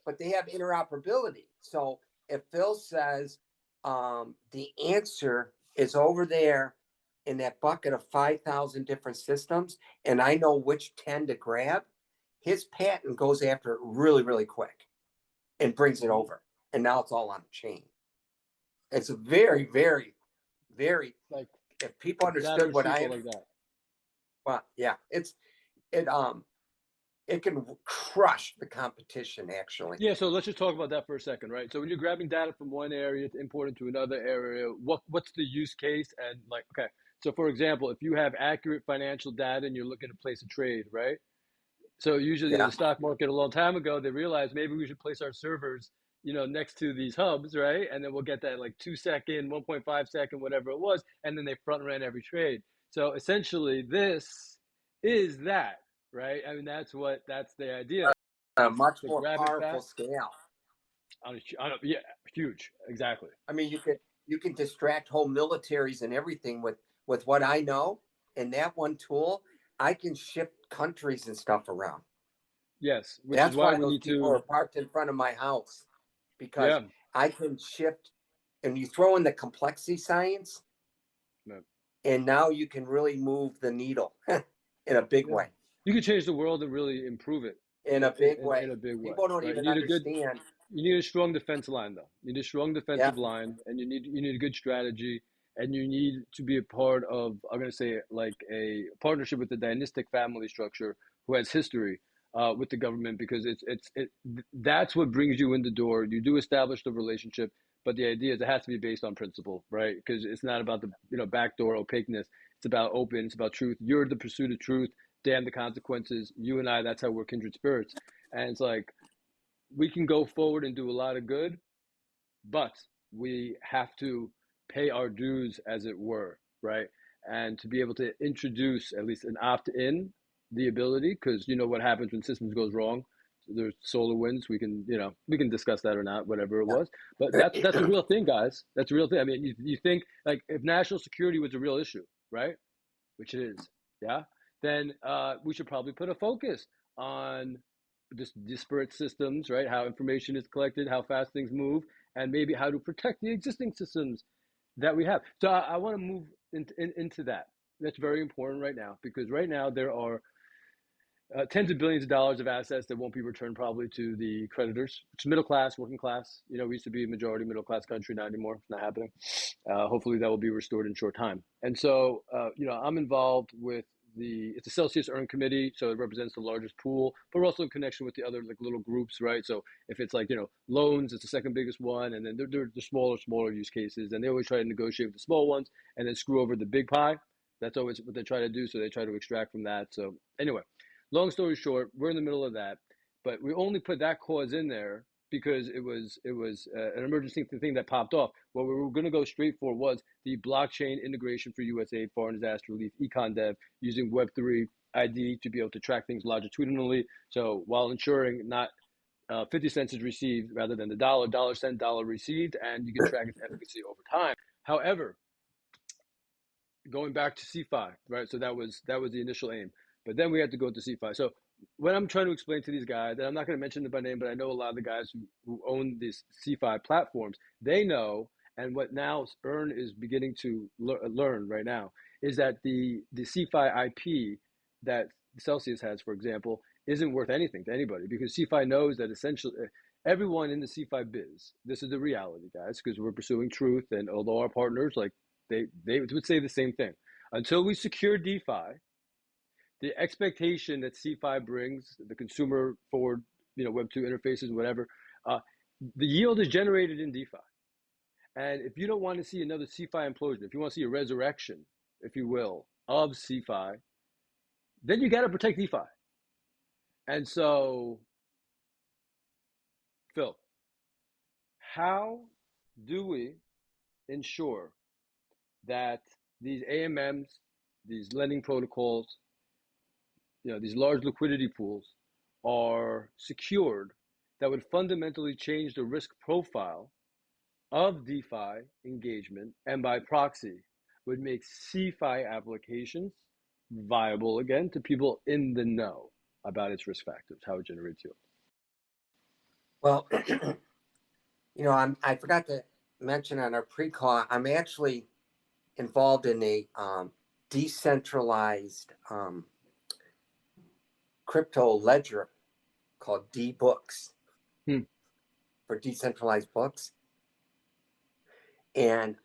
But they have interoperability. So if Phil says the answer is over there in that bucket of 5,000 different systems, and I know which 10 to grab, his patent goes after it really, really quick and brings it over. And now it's all on the chain. It's a very, very, very, like, if people understood what I like that. Well, yeah, it can crush the competition, actually. Yeah, so let's just talk about that for a second, right? So when you're grabbing data from one area to import into another area, what's the use case? And like, okay, so for example, if you have accurate financial data and you're looking to place a trade, right? So usually the stock market a long time ago, they realized maybe we should place our servers, next to these hubs, right? And then we'll get that like 2-second, 1.5 second, whatever it was, and then they front ran every trade. So essentially, this is that, right? I mean, that's the idea. A much more powerful scale. Yeah, huge, exactly. I mean, you can distract whole militaries and everything with what I know. And that one tool, I can ship countries and stuff around. Yes, that's why those people are parked in front of my house, because I can shift. And you throw in the complexity science, and now you can really move the needle in a big way. You can change the world and really improve it in a big way. In a big way. People don't even understand. You need a strong defense line, though. You need a strong defensive line, and you need a good strategy, and you need to be a part of, I'm going to say, like a partnership with the dynastic family structure who has history with the government, because that's what brings you in the door. You do establish the relationship, but the idea is it has to be based on principle, right? Because it's not about the backdoor opaqueness. It's about open. It's about truth. You're the pursuit of truth. Damn the consequences. You and I, that's how we're kindred spirits. And it's like, we can go forward and do a lot of good, but we have to pay our dues, as it were, right? And to be able to introduce at least an opt-in, the ability, because you know what happens when systems goes wrong. There's solar winds. We can discuss that or not, whatever it was. But that's a real thing, guys. That's a real thing. I mean, you think, like, if national security was a real issue, right? Which it is, yeah? Then we should probably put a focus on disparate systems, right? How information is collected, how fast things move, and maybe how to protect the existing systems that we have. So I want to move into that. That's very important right now, because right now there are tens of billions of dollars of assets that won't be returned probably to the creditors. It's middle class, working class. We used to be a majority middle class country, not anymore. It's not happening. Hopefully that will be restored in short time. And so, I'm involved with it's a Celsius Earn Committee, so it represents the largest pool, but we're also in connection with the other like little groups, right? So if it's like, loans, it's the second biggest one, and then they're the smaller use cases, and they always try to negotiate with the small ones and then screw over the big pie. That's always what they try to do, so they try to extract from that. So anyway, long story short, we're in the middle of that, but we only put that cause in there because it was an emergency thing that popped off. What we were going to go straight for was the blockchain integration for USAID, foreign disaster relief, econ dev, using Web3 ID to be able to track things longitudinally. So while ensuring not 50 cents is received rather than the dollar cent, dollar received, and you can track its efficacy over time. However, going back to C5, right? So that was the initial aim, but then we had to go to C5. So what I'm trying to explain to these guys, and I'm not going to mention them by name, but I know a lot of the guys who own these C5 platforms, they know, and what now Earn is beginning to learn right now is that the C5 IP that Celsius has, for example, isn't worth anything to anybody, because C5 knows that essentially everyone in the C5 biz, this is the reality, guys, because we're pursuing truth, and although our partners, like, they would say the same thing. Until we secure DeFi, the expectation that C5 brings, the consumer forward, Web 2 interfaces, whatever, the yield is generated in DeFi. And if you don't want to see another C5 implosion, if you want to see a resurrection, if you will, of C5, then you got to protect DeFi. And so, Phil, how do we ensure that these AMMs, these lending protocols, these large liquidity pools are secured that would fundamentally change the risk profile of DeFi engagement, and by proxy would make CeFi applications viable again to people in the know about its risk factors, how it generates yield? Well, I forgot to mention on our pre-call, I'm actually involved in a decentralized crypto ledger called D-Books for decentralized books. And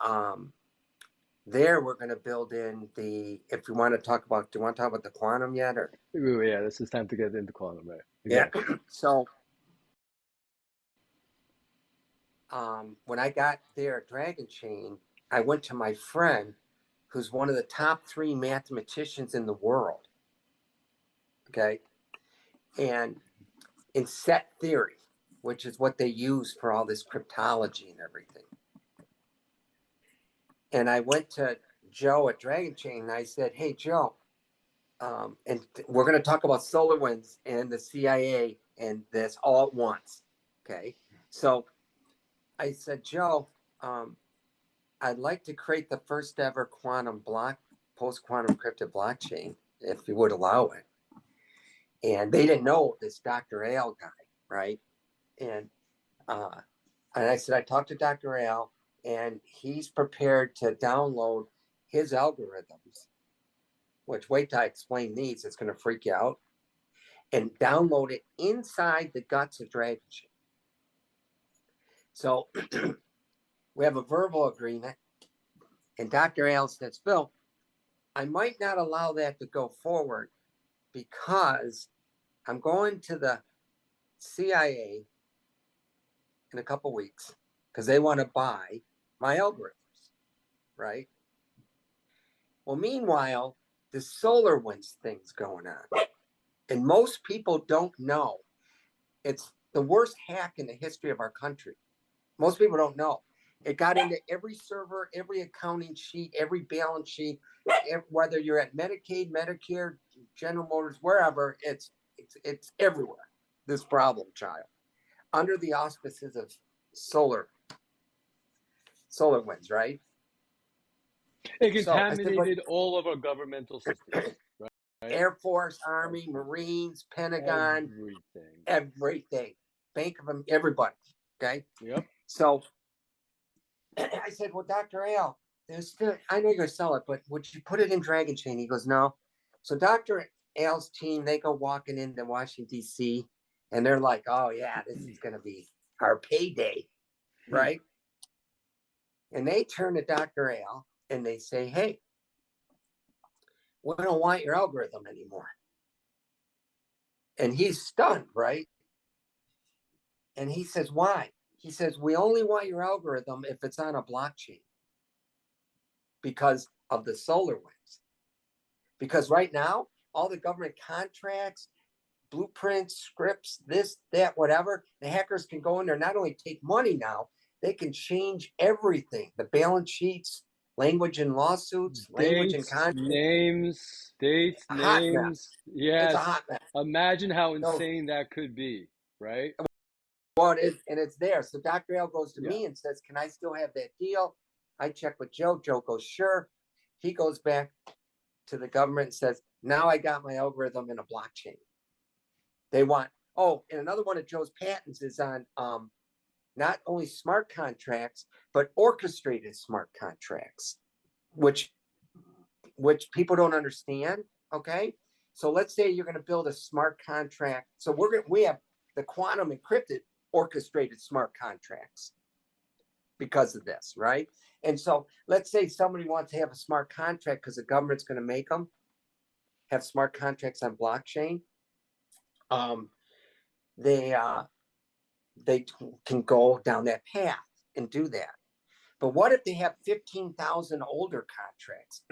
there we're going to build in if you want to talk about, do you want to talk about the quantum yet? Or yeah, this is time to get into quantum, right? Exactly. Yeah. So when I got there at Dragon Chain, I went to my friend who's one of the top 3 mathematicians in the world. Okay. And in set theory, which is what they use for all this cryptology and everything. And I went to Joe at Dragon Chain and I said, hey, Joe, and we're going to talk about SolarWinds and the CIA and this all at once. Okay. So I said, Joe, I'd like to create the first ever quantum post-quantum encrypted blockchain, if you would allow it. And they didn't know this Dr. Al guy, right? And I said, I talked to Dr. Al, and he's prepared to download his algorithms, which, wait till I explain these, it's going to freak you out, and download it inside the guts of Dragon Chain. So we have a verbal agreement, and Dr. Al says, Phil, I might not allow that to go forward because I'm going to the CIA in a couple weeks because they want to buy my algorithms, right? Well, meanwhile, the SolarWinds thing's going on. And most people don't know. It's the worst hack in the history of our country. Most people don't know. It got into every server, every accounting sheet, every balance sheet, whether you're at Medicaid, Medicare, General Motors, wherever, it's everywhere, this problem child, under the auspices of SolarWinds, right? It contaminated all of our governmental systems, right? Air Force, Army, Marines, Pentagon, everything. Bank of them, everybody, okay? Yep. So I said, well, Dr. Al, I know you're going to sell it, but would you put it in Dragon Chain? He goes, no. So Dr. Al's team, they go walking into Washington, D.C., and they're like, oh, yeah, this is going to be our payday, right? And they turn to Dr. Al, and they say, hey, we don't want your algorithm anymore. And he's stunned, right? And he says, why? He says, we only want your algorithm if it's on a blockchain because of the SolarWinds. Because right now, all the government contracts, blueprints, scripts, this, that, whatever, the hackers can go in there, not only take money now, they can change everything. The balance sheets, language in lawsuits, language in contracts. Names, dates, names. Yes. It's a hot mess. Imagine how insane that could be, right? Well, it is, and it's there. So Dr. L goes to Yeah. me and says, can I still have that deal? I check with Joe. Joe goes, sure. He goes back to the government and says, now I got my algorithm in a blockchain. They want, oh, and another one of Joe's patents is on not only smart contracts, but orchestrated smart contracts, which people don't understand. Okay. So let's say you're going to build a smart contract. So we have the quantum encrypted orchestrated smart contracts because of this, right? And so let's say somebody wants to have a smart contract because the government's going to make them have smart contracts on blockchain. They can go down that path and do that. But what if they have 15,000 older contracts?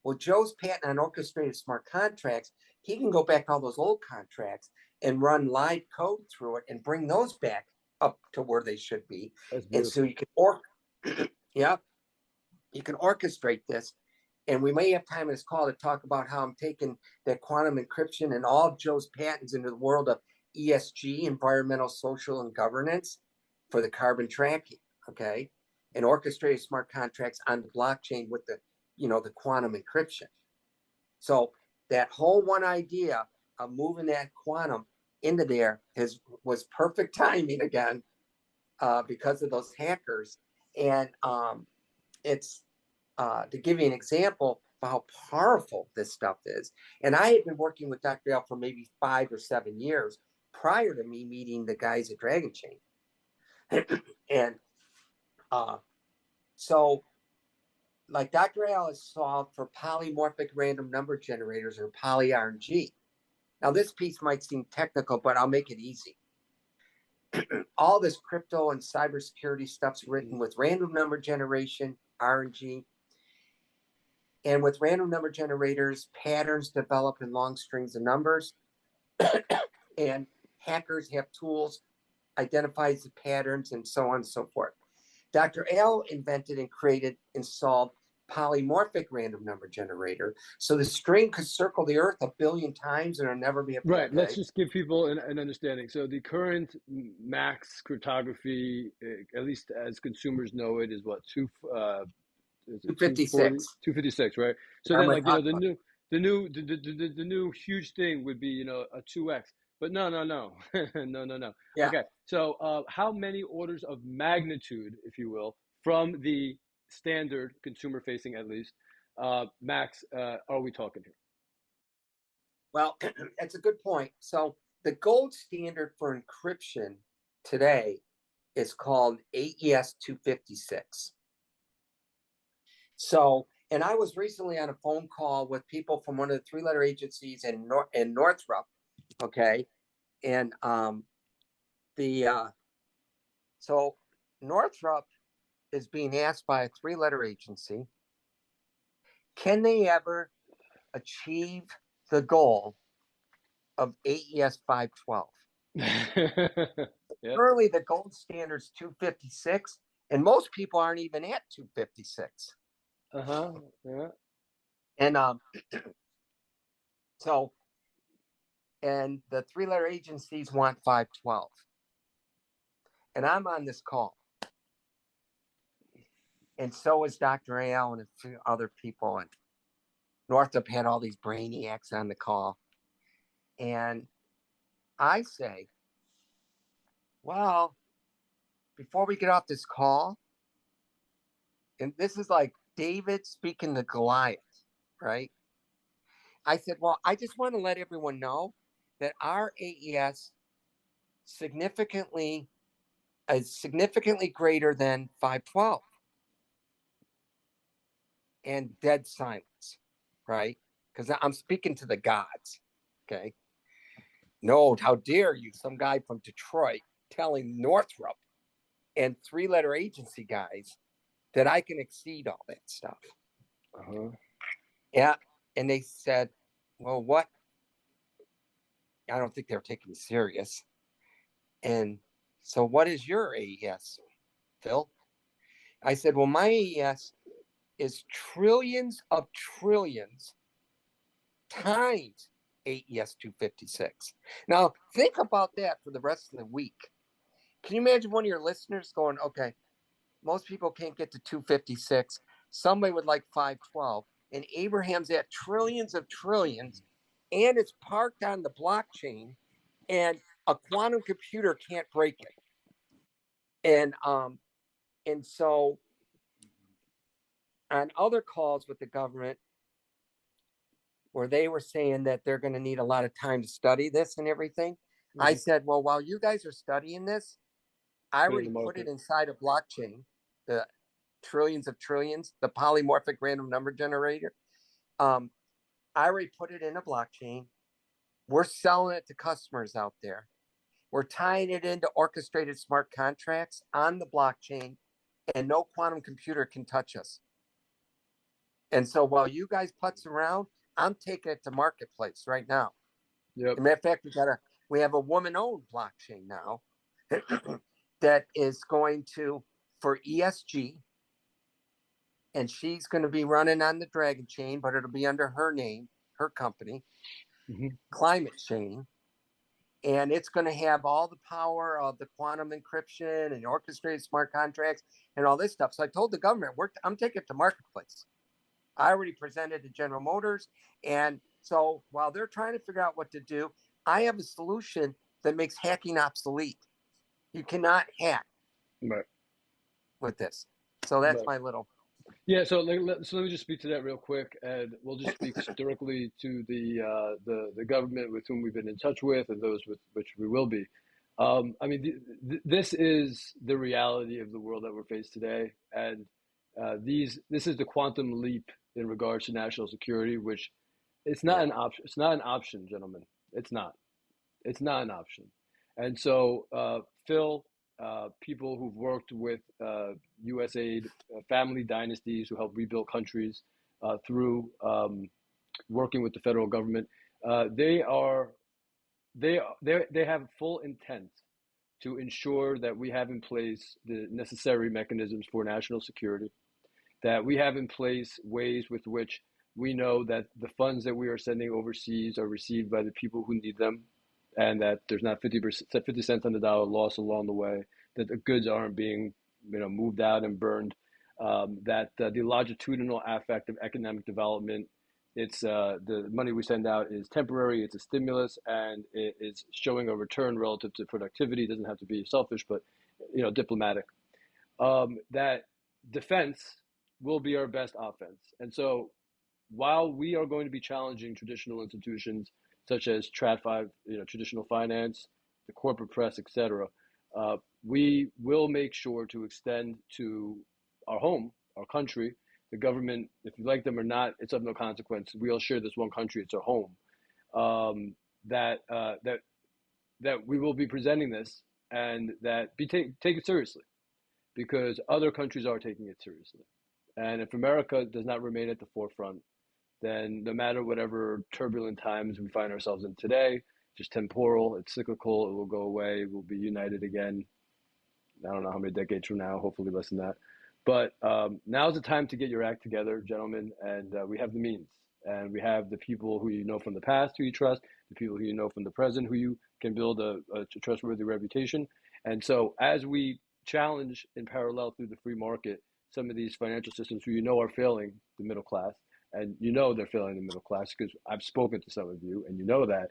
Well, Joe's patent on orchestrated smart contracts, he can go back to all those old contracts and run live code through it and bring those back up to where they should be. And so you can you can orchestrate this. And we may have time in this call to talk about how I'm taking that quantum encryption and all of Joe's patents into the world of ESG, environmental, social, and governance for the carbon tracking, okay? And orchestrated smart contracts on the blockchain with the quantum encryption. So that whole one idea of moving that quantum into there was perfect timing again, because of those hackers. And it's to give you an example of how powerful this stuff is. And I had been working with Dr. L for maybe 5 or 7 years prior to me meeting the guys at Dragon Chain. And so like Dr. L has solved for polymorphic random number generators, or poly-RNG. Now this piece might seem technical, but I'll make it easy. All this crypto and cybersecurity stuff's written with random number generation, RNG. And with random number generators, patterns develop in long strings of numbers. And hackers have tools, identifies the patterns, and so on and so forth. Dr. L invented and created and solved polymorphic random number generator. So the string could circle the earth 1 billion times and it'll never be a bad Right. day. Let's just give people an understanding. So the current max cryptography, at least as consumers know it, is what, is it 256. 256, right? So then, like, the new huge thing would be, a 2x. But no. no. Yeah. Okay. So how many orders of magnitude, if you will, from the standard consumer facing, at least, max, are we talking here? Well, that's a good point. So the gold standard for encryption today is called AES 256. So, and I was recently on a phone call with people from one of the 3-letter agencies in Northrop, okay? And so Northrop is being asked by a 3-letter agency, can they ever achieve the goal of AES 512? Yep. Currently, the gold standard is 256, and most people aren't even at 256. Yeah. And so, and the 3-letter agencies want 512. And I'm on this call. And so is Dr. Al and a few other people. And Northrop had all these brainiacs on the call. And I say, well, before we get off this call, and this is like David speaking to Goliath, right? I said, well, I just want to let everyone know that our AES is significantly greater than 512. And dead silence, right? Because I'm speaking to the gods, okay? No, how dare you, some guy from Detroit telling Northrop and 3-letter agency guys that I can exceed all that stuff. Yeah, and they said, well, what? I don't think they were taking me serious. And so what is your AES, Phil? I said, well, my AES is trillions of trillions times AES 256. Now, think about that for the rest of the week. Can you imagine one of your listeners going, okay, most people can't get to 256. Somebody would like 512. And Abraham's at trillions of trillions, and it's parked on the blockchain, and a quantum computer can't break it. And so on other calls with the government, where they were saying that they're going to need a lot of time to study this and everything, I said, well, while you guys are studying this, I already put it inside a blockchain, the trillions of trillions, the polymorphic random number generator. I already put it in a blockchain. We're selling it to customers out there. We're tying it into orchestrated smart contracts on the blockchain, and no quantum computer can touch us. And so while you guys putz around, I'm taking it to marketplace right now. Yep. As a matter of fact, we have a woman-owned blockchain now that is going to, for ESG, and she's going to be running on the Dragon chain, but it'll be under her name, her company, Climate Chain. And it's going to have all the power of the quantum encryption and orchestrated smart contracts and all this stuff. So I told the government, I'm taking it to marketplace. I already presented to General Motors. And so while they're trying to figure out what to do, I have a solution that makes hacking obsolete. You cannot hack with this. So that's my little. Yeah, so let me just speak to that real quick, and we'll just speak directly to the government with whom we've been in touch with, and those with which we will be. I mean, this is the reality of the world that we're faced today, and this is the quantum leap in regards to national security, which it's not an option. It's not an option, gentlemen. It's not. It's not an option. And so, Phil, people who've worked with USAID, family dynasties who help rebuild countries through working with the federal government, they have full intent to ensure that we have in place the necessary mechanisms for national security, that we have in place ways with which we know that the funds that we are sending overseas are received by the people who need them, and that there's not 50 cents on the dollar loss along the way, that the goods aren't being moved out and burned, that the longitudinal effect of economic development, it's the money we send out is temporary, it's a stimulus, and it is showing a return relative to productivity. It doesn't have to be selfish, but diplomatic. That defense will be our best offense. And so while we are going to be challenging traditional institutions such as TradFi, traditional finance, the corporate press, etc., we will make sure to extend to our home, our country, the government. If you like them or not, it's of no consequence. We all share this one country; it's our home. That we will be presenting this, and that take it seriously, because other countries are taking it seriously. And if America does not remain at the forefront, then no matter whatever turbulent times we find ourselves in today, just temporal, it's cyclical, it will go away, we'll be united again. I don't know how many decades from now, hopefully less than that. But now's the time to get your act together, gentlemen, and we have the means. And we have the people who you know from the past who you trust, the people who you know from the present who you can build a trustworthy reputation. And so as we challenge in parallel through the free market some of these financial systems who are failing the middle class, and they're failing the middle class because I've spoken to some of you, and that.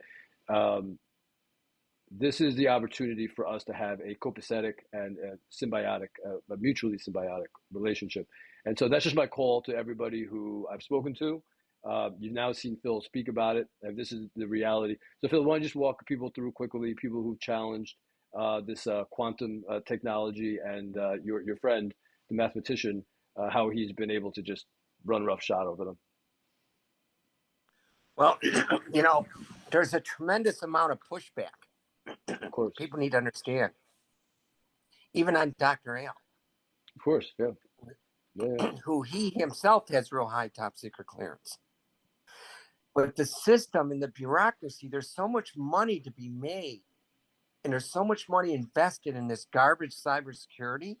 This is the opportunity for us to have a copacetic and a symbiotic, a mutually symbiotic relationship. And so that's just my call to everybody who I've spoken to. You've now seen Phil speak about it, and this is the reality. So Phil, why don't you just walk people through quickly, people who've challenged this quantum technology, and your friend, the mathematician, how he's been able to just run roughshod over them. Well, there's a tremendous amount of pushback. Of course. People need to understand. Even on Dr. Al. Of course, yeah. Who he himself has real high top secret clearance. But the system and the bureaucracy, there's so much money to be made, and there's so much money invested in this garbage cybersecurity,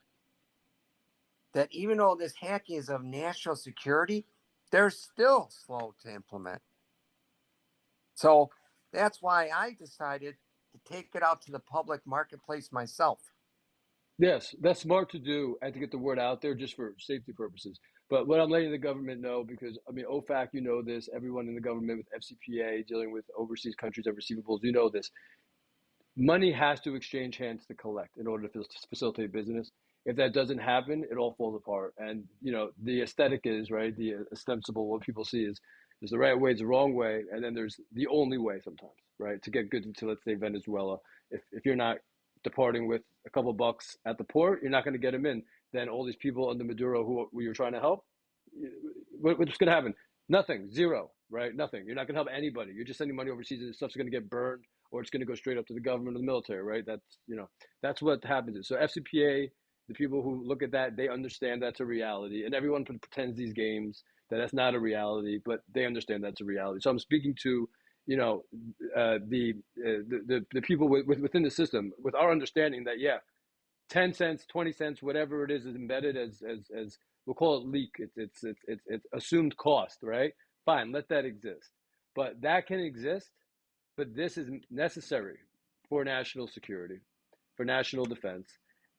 that even though this hacking is of national security, they're still slow to implement. So that's why I decided to take it out to the public marketplace myself. Yes, that's smart to do and to get the word out there just for safety purposes. But what I'm letting the government know, because I mean, OFAC, you know this, everyone in the government with FCPA dealing with overseas countries and receivables, you know this. Money has to exchange hands to collect in order to facilitate business. If that doesn't happen, it all falls apart. And you know, the aesthetic is right. The ostensible what people see is there's the right way, there's the wrong way, and then there's the only way sometimes, right? To get goods into, let's say, Venezuela. If you're not departing with a couple bucks at the port, you're not going to get them in. Then all these people under Maduro who you're trying to help, what's going to happen? Nothing, zero, right? Nothing. You're not going to help anybody. You're just sending money overseas, and stuff's going to get burned, or it's going to go straight up to the government or the military, right? That's what happens. So FCPA, the people who look at that, they understand that's a reality, and everyone pretends these games that's not a reality, but they understand that's a reality. So I'm speaking to, the people within the system with our understanding that 10 cents, 20 cents, whatever it is embedded as we'll call it leak. It's assumed cost, right? Fine, let that exist. But that can exist, but this is necessary for national security, for national defense,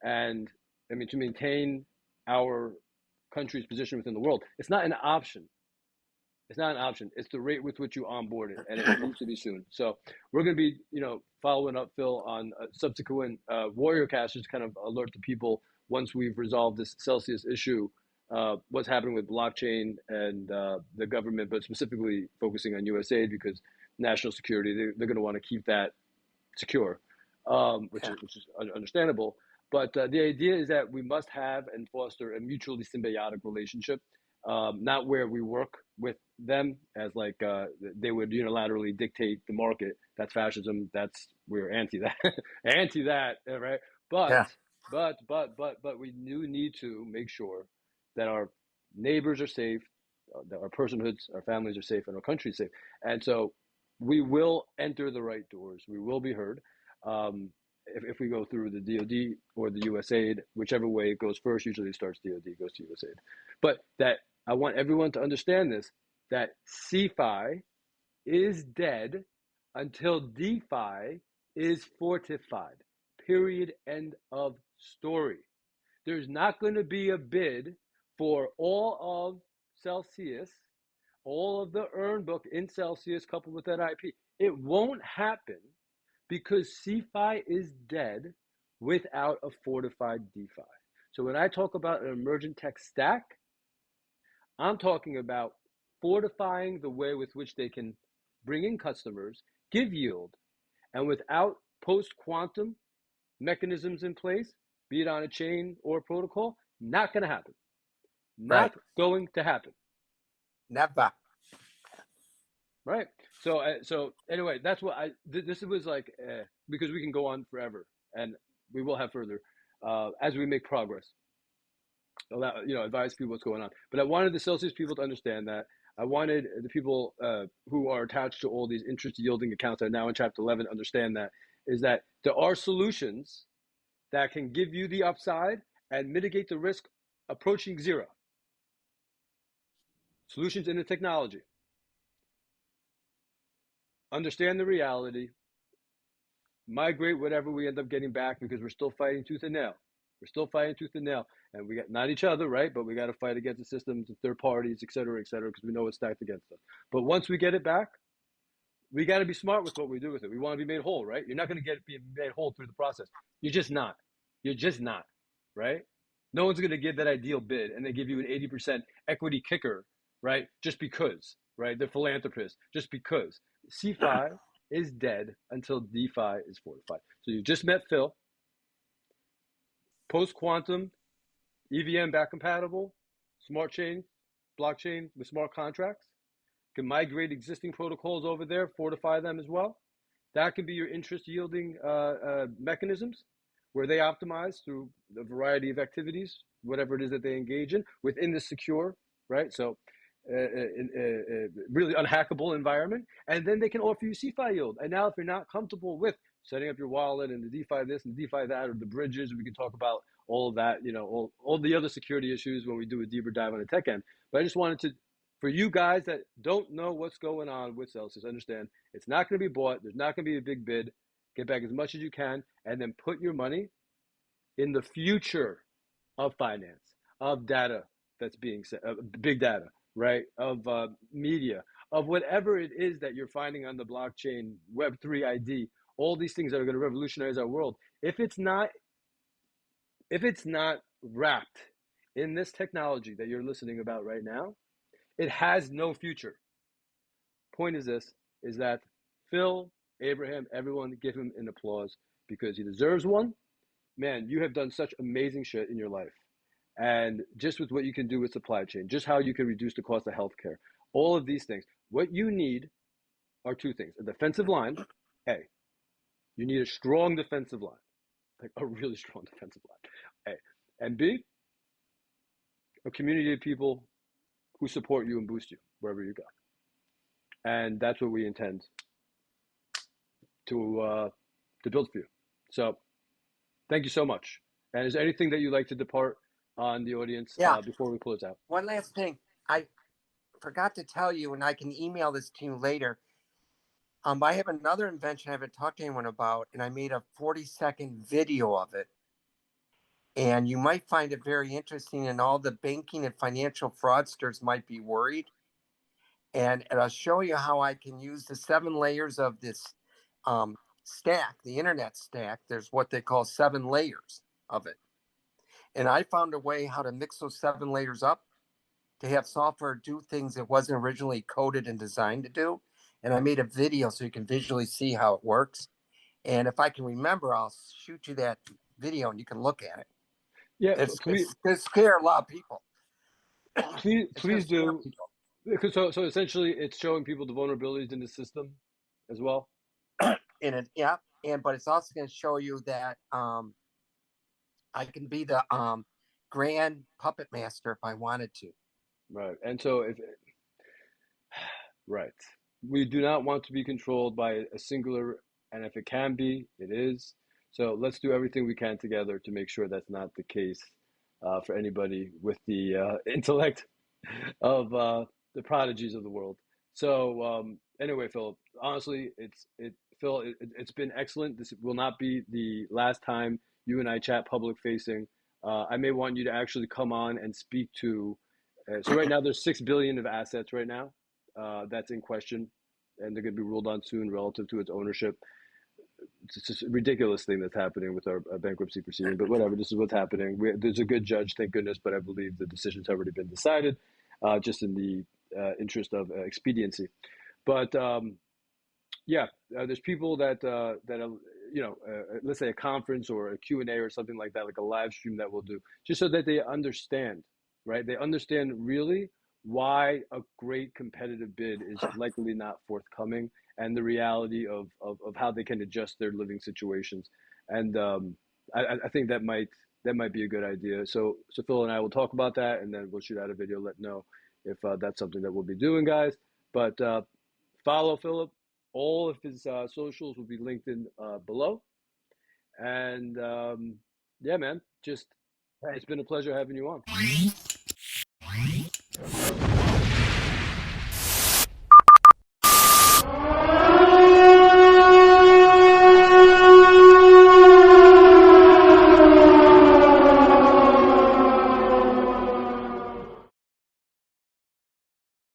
and I mean to maintain our country's position within the world. It's not an option. It's not an option. It's the rate with which you onboard it, and it needs to be soon. So we're going to be, following up, Phil, on subsequent WarriorCast to kind of alert the people once we've resolved this Celsius issue, what's happening with blockchain and the government, but specifically focusing on USAID because national security, they're going to want to keep that secure, which is understandable. But the idea is that we must have and foster a mutually symbiotic relationship, not where we work with them as like they would unilaterally dictate the market. That's fascism. We're anti that, anti that, right? But we do need to make sure that our neighbors are safe, that our personhoods, our families are safe, and our country is safe. And so we will enter the right doors. We will be heard. If we go through the DoD or the USAID, whichever way it goes first, usually it starts DoD, goes to USAID. But that I want everyone to understand this, that CeFi is dead until DeFi is fortified. Period. End of story. There's not going to be a bid for all of Celsius, all of the earn book in Celsius coupled with that IP. It won't happen because CeFi is dead without a fortified DeFi. So when I talk about an EmergentTech stack, I'm talking about fortifying the way with which they can bring in customers, give yield, and without post-quantum mechanisms in place, be it on a chain or a protocol, not going to happen. Not going to happen. Never. Right. So anyway, that's what this was like, because we can go on forever, and we will have further as we make progress. Advise people what's going on. But I wanted the Celsius people to understand that. I wanted the people who are attached to all these interest yielding accounts that are now in Chapter 11 understand that there are solutions that can give you the upside and mitigate the risk approaching zero. Solutions in the technology. Understand the reality, migrate whatever we end up getting back because we're still fighting tooth and nail. We're still fighting tooth and nail. And we got not each other, right? But we got to fight against the systems and third parties, et cetera, because we know it's stacked against us. But once we get it back, we got to be smart with what we do with it. We want to be made whole, right? You're not going to be made whole through the process. You're just not. You're just not, right? No one's going to give that ideal bid and they give you an 80% equity kicker, right? Just because, right? They're philanthropists, just because. CeFi is dead until DeFi is fortified. So you just met Phil. Post-quantum, EVM back compatible, smart chain, blockchain with smart contracts. Can migrate existing protocols over there, fortify them as well. That can be your interest yielding mechanisms where they optimize through a variety of activities, whatever it is that they engage in within the secure, right? So really unhackable environment. And then they can offer you CeFi yield. And now if you're not comfortable with setting up your wallet and the DeFi this and the DeFi that, or the bridges, we can talk about all of that, all the other security issues when we do a deeper dive on the tech end. But I just wanted for you guys that don't know what's going on with Celsius, understand it's not going to be bought. There's not going to be a big bid. Get back as much as you can, and then put your money in the future of finance, of data that's being said, big data, right? Of media, of whatever it is that you're finding on the blockchain, Web3 ID, all these things that are going to revolutionize our world. If it's not wrapped in this technology that you're listening about right now, it has no future. Point is this, is that Phil, Abraham, everyone give him an applause because he deserves one. Man, you have done such amazing shit in your life. And just with what you can do with supply chain, just how you can reduce the cost of healthcare, all of these things. What you need are two things: a defensive line. A, you need a strong defensive line, like a really strong defensive line. A, and B, a community of people who support you and boost you wherever you go. And that's what we intend to build for you. So, thank you so much. And is there anything that you'd like to depart on the audience before we close out? One last thing. I forgot to tell you, and I can email this to you later. I have another invention I haven't talked to anyone about, and I made a 40-second video of it. And you might find it very interesting, and all the banking and financial fraudsters might be worried. And I'll show you how I can use the 7 layers of this stack, the internet stack. There's what they call 7 layers of it. And I found a way how to mix those 7 layers up to have software do things it wasn't originally coded and designed to do. And I made a video so you can visually see how it works. And if I can remember, I'll shoot you that video and you can look at it. Yeah, it's scare a lot of people. Please do. Because so essentially, it's showing people the vulnerabilities in the system as well. In it, yeah, but it's also going to show you that I can be the grand puppet master if I wanted to. Right, and so we do not want to be controlled by a singular, and if it can be, it is. So let's do everything we can together to make sure that's not the case for anybody with the intellect of the prodigies of the world. So anyway, Phil, honestly, it's been excellent. This will not be the last time you and I chat public facing. I may want you to actually come on and speak to. So right now there's 6 billion of assets right now that's in question, and they're going to be ruled on soon relative to its ownership. It's just a ridiculous thing that's happening with our bankruptcy proceeding, but whatever. This is what's happening. There's a good judge, thank goodness, but I believe the decision's already been decided, just in the interest of expediency. But there's people that let's say a conference or a Q&A or something like that, like a live stream that we'll do, just so that they understand, right? They understand really why a great competitive bid is likely not forthcoming, and the reality of how they can adjust their living situations. And I think that might be a good idea. So Phil and I will talk about that, and then we'll shoot out a video, let know if that's something that we'll be doing, guys. But follow Philip. All of his socials will be linked in below. And yeah, man, it's been a pleasure having you on.